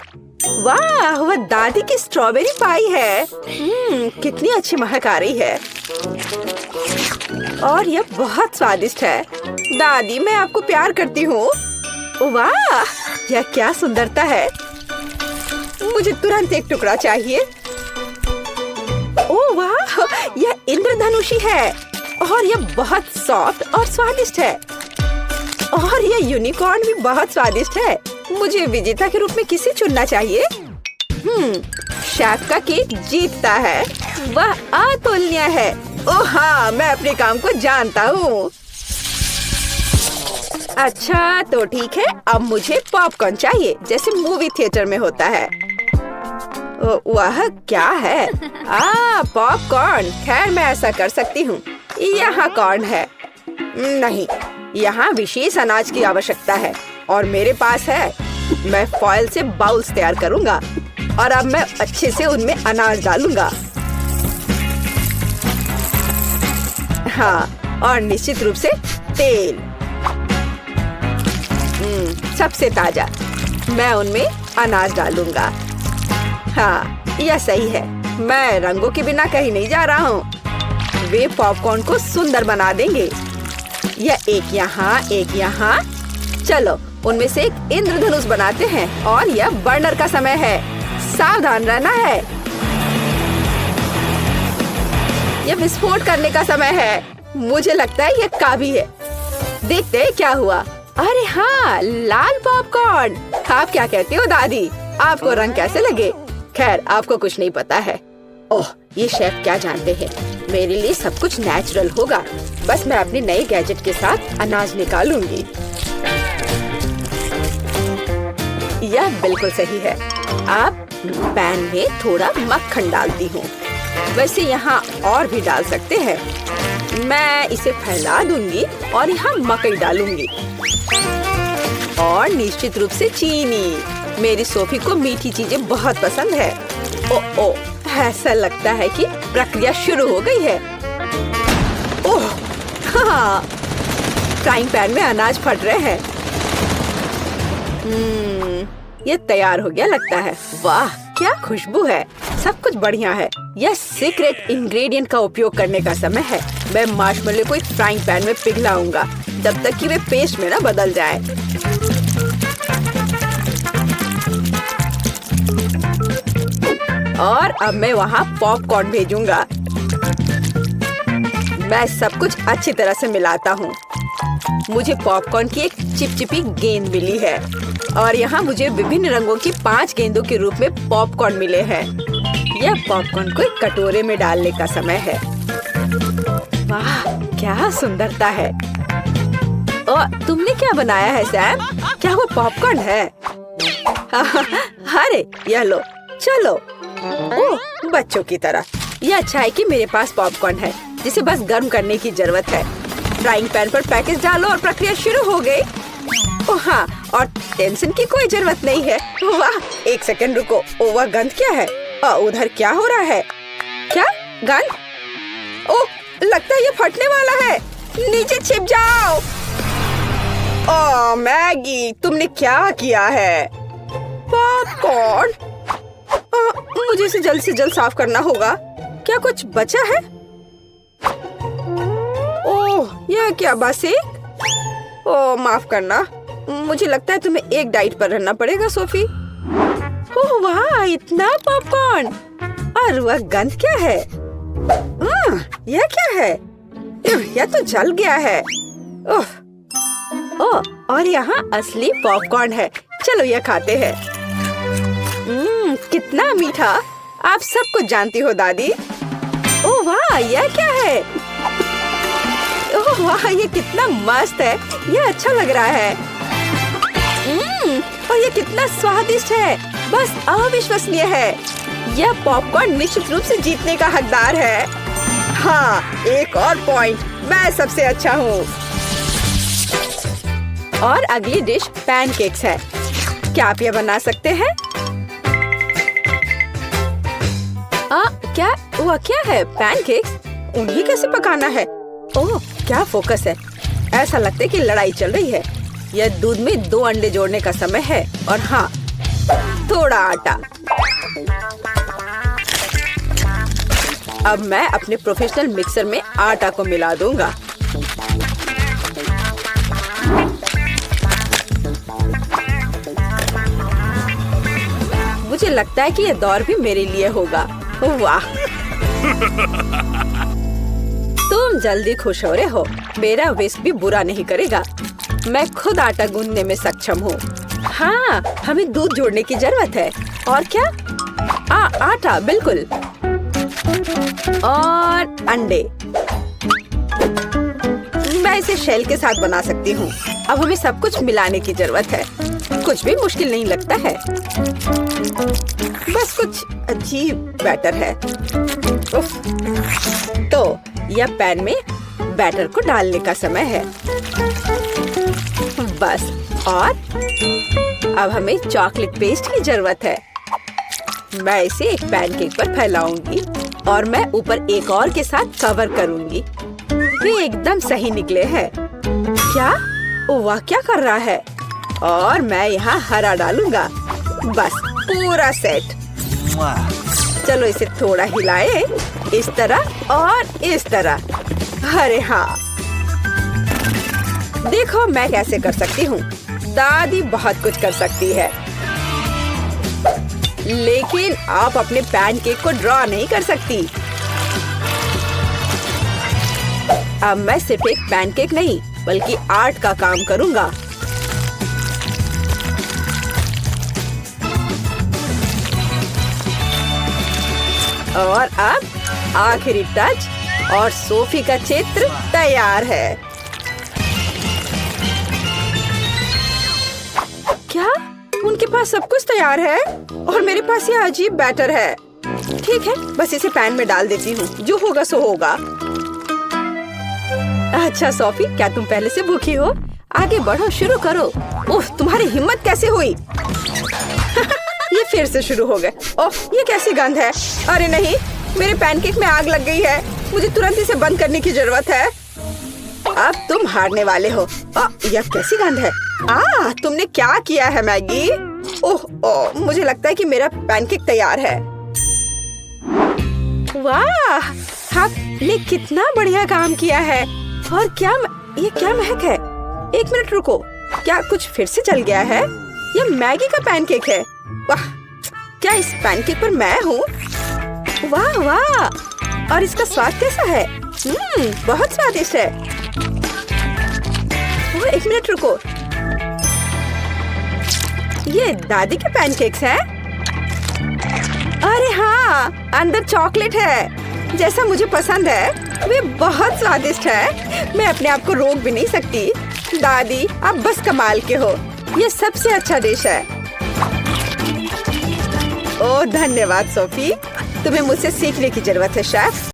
वाह, वह दादी की स्ट्रॉबेरी पाई है। कितनी अच्छी महक आ रही है। और यह बहुत स्वादिष्ट है। दादी, मैं आपको प्यार करती हूँ। वाह, यह क्या सुंदरता है। मुझे तुरंत एक टुकड़ा चाहिए। ओह वाह, यह इंद्रधनुषी है और यह बहुत सॉफ्ट और स्वादिष्ट है। और यह यूनिकॉर्न भी बहुत स्वादिष्ट है। मुझे विजेता के रूप में किसे चुनना चाहिए? शेफ का केक जीतता है। वह अतुलनीय है। ओह हाँ, मैं अपने काम को जानता हूँ। अच्छा तो ठीक है, अब मुझे पॉपकॉर्न चाहिए, जैसे मूवी थिएटर में होता है। वह क्या है? पॉपकॉर्न। खैर, मैं ऐसा कर सकती हूँ। यहाँ कॉर्न है। नहीं, यहाँ विशेष अनाज की आवश्यकता है और मेरे पास है। मैं फॉइल से बाउल्स तैयार करूंगा और अब मैं अच्छे से उनमें अनाज डालूंगा। हाँ, और निश्चित रूप से तेल। सबसे ताजा। मैं उनमें अनाज डालूंगा। हाँ, यह सही है। मैं रंगों के बिना कहीं नहीं जा रहा हूँ। वे पॉपकॉर्न को सुंदर बना देंगे। यह एक यहाँ, एक यहाँ। चलो उनमें से एक इंद्रधनुष बनाते हैं और यह बर्नर का समय है। सावधान रहना है। यह विस्फोट करने का समय है। मुझे लगता है यह काफी है। देखते हैं क्या हुआ। अरे हाँ, लाल पॉपकॉर्न। आप क्या कहती हो दादी? आपको रंग कैसे लगे? खैर, आपको कुछ नहीं पता है। ओह, ये शेफ क्या जानते हैं। मेरे लिए सब कुछ नेचुरल होगा। बस मैं अपने नए गैजेट के साथ अनाज निकालूंगी। यह बिल्कुल सही है। अब पैन में थोड़ा मक्खन डालती हूँ। वैसे यहाँ और भी डाल सकते हैं। मैं इसे फैला दूंगी और यहाँ मकई डालूंगी और निश्चित रूप से चीनी। मेरी सोफी को मीठी चीजें बहुत पसंद है। ओ, ऐसा लगता है कि प्रक्रिया शुरू हो गई है। ओह, हाँ, फ्राइंग पैन में अनाज फट रहे हैं। ये तैयार हो गया लगता है। वाह, क्या खुशबू है। सब कुछ बढ़िया है। यह सीक्रेट इंग्रेडिएंट का उपयोग करने का समय है। मैं मार्शमेलो को एक फ्राइंग पैन में पिघलाऊंगा जब तक कि वे पेस्ट में ना बदल जाए। और अब मैं वहाँ पॉपकॉर्न भेजूंगा। मैं सब कुछ अच्छी तरह से मिलाता हूँ। मुझे पॉपकॉर्न की एक चिपचिपी गेंद मिली है और यहाँ मुझे विभिन्न रंगों की 5 गेंदों के रूप में पॉपकॉर्न मिले हैं। यह पॉपकॉर्न को एक कटोरे में डालने का समय है। वाह, क्या सुंदरता है। और तुमने क्या बनाया है सैम? क्या वो पॉपकॉर्न है? अरे यह लो, चलो। ओह, बच्चों की तरह। यह अच्छा है कि मेरे पास पॉपकॉर्न है जिसे बस गर्म करने की जरूरत है। फ्राइंग पैन पर पैकेज डालो और प्रक्रिया शुरू हो गई। ओह हाँ, और टेंशन की कोई जरूरत नहीं है। वाह, एक सेकंड रुको। ओ, वह गंध क्या है? उधर क्या हो रहा है? क्या गंध? ओह, लगता है ये फटने वाला है। नीचे छिप जाओ। ओह मैगी, तुमने क्या किया है? पॉपकॉर्न। मुझे इसे जल्द से जल्द साफ करना होगा। क्या कुछ बचा है? ओह, यह क्या बस एक? ओह, माफ करना। मुझे लगता है तुम्हें एक डाइट पर रहना पड़ेगा सोफी। ओह वाह, इतना पॉपकॉर्न। और वह गंध क्या है? यह क्या है? यह तो जल गया है। ओह, और यहाँ असली पॉपकॉर्न है। चलो यह खाते हैं। कितना मीठा। आप सब कुछ जानती हो दादी। ओह वाह, यह क्या है? ओह वाह, ये कितना मस्त है। यह अच्छा लग रहा है। और ये कितना स्वादिष्ट है। बस अविश्वसनीय है। यह पॉपकॉर्न निश्चित रूप से जीतने का हकदार है। हाँ, एक और पॉइंट। मैं सबसे अच्छा हूँ। और अगली डिश पैनकेक्स है। क्या आप यह बना सकते हैं? क्या वह क्या है? पैनकेक्स? उन्हें कैसे पकाना है? ओह, क्या फोकस है। ऐसा लगता है कि लड़ाई चल रही है। यह दूध में 2 अंडे जोड़ने का समय है और हाँ, थोड़ा आटा। अब मैं अपने प्रोफेशनल मिक्सर में आटा को मिला दूंगा। मुझे लगता है कि यह दौर भी मेरे लिए होगा। वाह, तुम जल्दी खुश हो रहे हो। मेरा विस्क भी बुरा नहीं करेगा। मैं खुद आटा गूंदने में सक्षम हूँ। हाँ, हमें दूध जोड़ने की जरूरत है। और क्या? आटा, बिल्कुल। और अंडे। मैं इसे शेल के साथ बना सकती हूँ। अब हमें सब कुछ मिलाने की जरूरत है। कुछ भी मुश्किल नहीं लगता है। बस कुछ अजीब बैटर है। उफ। तो यह पैन में बैटर को डालने का समय है। बस, और अब हमें चॉकलेट पेस्ट की जरूरत है। मैं इसे एक पैनकेक पर फैलाऊंगी और मैं ऊपर एक और के साथ कवर करूंगी। ये एकदम सही निकले हैं। क्या? वाह, क्या कर रहा है? और मैं यहाँ हरा डालूंगा। बस पूरा सेट। चलो इसे थोड़ा हिलाए, इस तरह और इस तरह। अरे हाँ, देखो मैं कैसे कर सकती हूँ। दादी बहुत कुछ कर सकती है, लेकिन आप अपने पैनकेक को ड्रॉ नहीं कर सकती। अब मैं सिर्फ एक पैनकेक नहीं बल्कि आर्ट का काम करूँगा। और अब आखिरी टच और सोफी का चित्र तैयार है। क्या? उनके पास सब कुछ तैयार है और मेरे पास ये अजीब बैटर है। ठीक है, बस इसे पैन में डाल देती हूँ, जो होगा सो होगा। अच्छा सोफी, क्या तुम पहले से भूखी हो? आगे बढ़ो, शुरू करो। ओह, तुम्हारी हिम्मत कैसे हुई? ये फिर से शुरू हो गए। ओह, ये कैसी गंध है? अरे नहीं, मेरे पैनकेक में आग लग गई है। मुझे तुरंत इसे बंद करने की जरूरत है। अब तुम हारने वाले हो। यह कैसी गंध है? तुमने क्या किया है मैगी? ओह, मुझे लगता है कि मेरा पैनकेक तैयार है। वाह, आपने कितना बढ़िया काम किया है। और ये क्या महक है? एक मिनट रुको, क्या कुछ फिर से जल गया है? यह मैगी का पैनकेक है। वाह, क्या इस पैनकेक पर मैं हूँ? वाह वाह, और इसका स्वाद कैसा है? बहुत स्वादिष्ट है। एक मिनट रुको, ये दादी के पैनकेक्स हैं? अरे हाँ, अंदर चॉकलेट है, जैसा मुझे पसंद है। वे बहुत स्वादिष्ट है। मैं अपने आप को रोक भी नहीं सकती। दादी, आप बस कमाल के हो। ये सबसे अच्छा डिश है। ओह धन्यवाद सोफी, तुम्हें मुझसे सीखने की जरूरत है शेफ।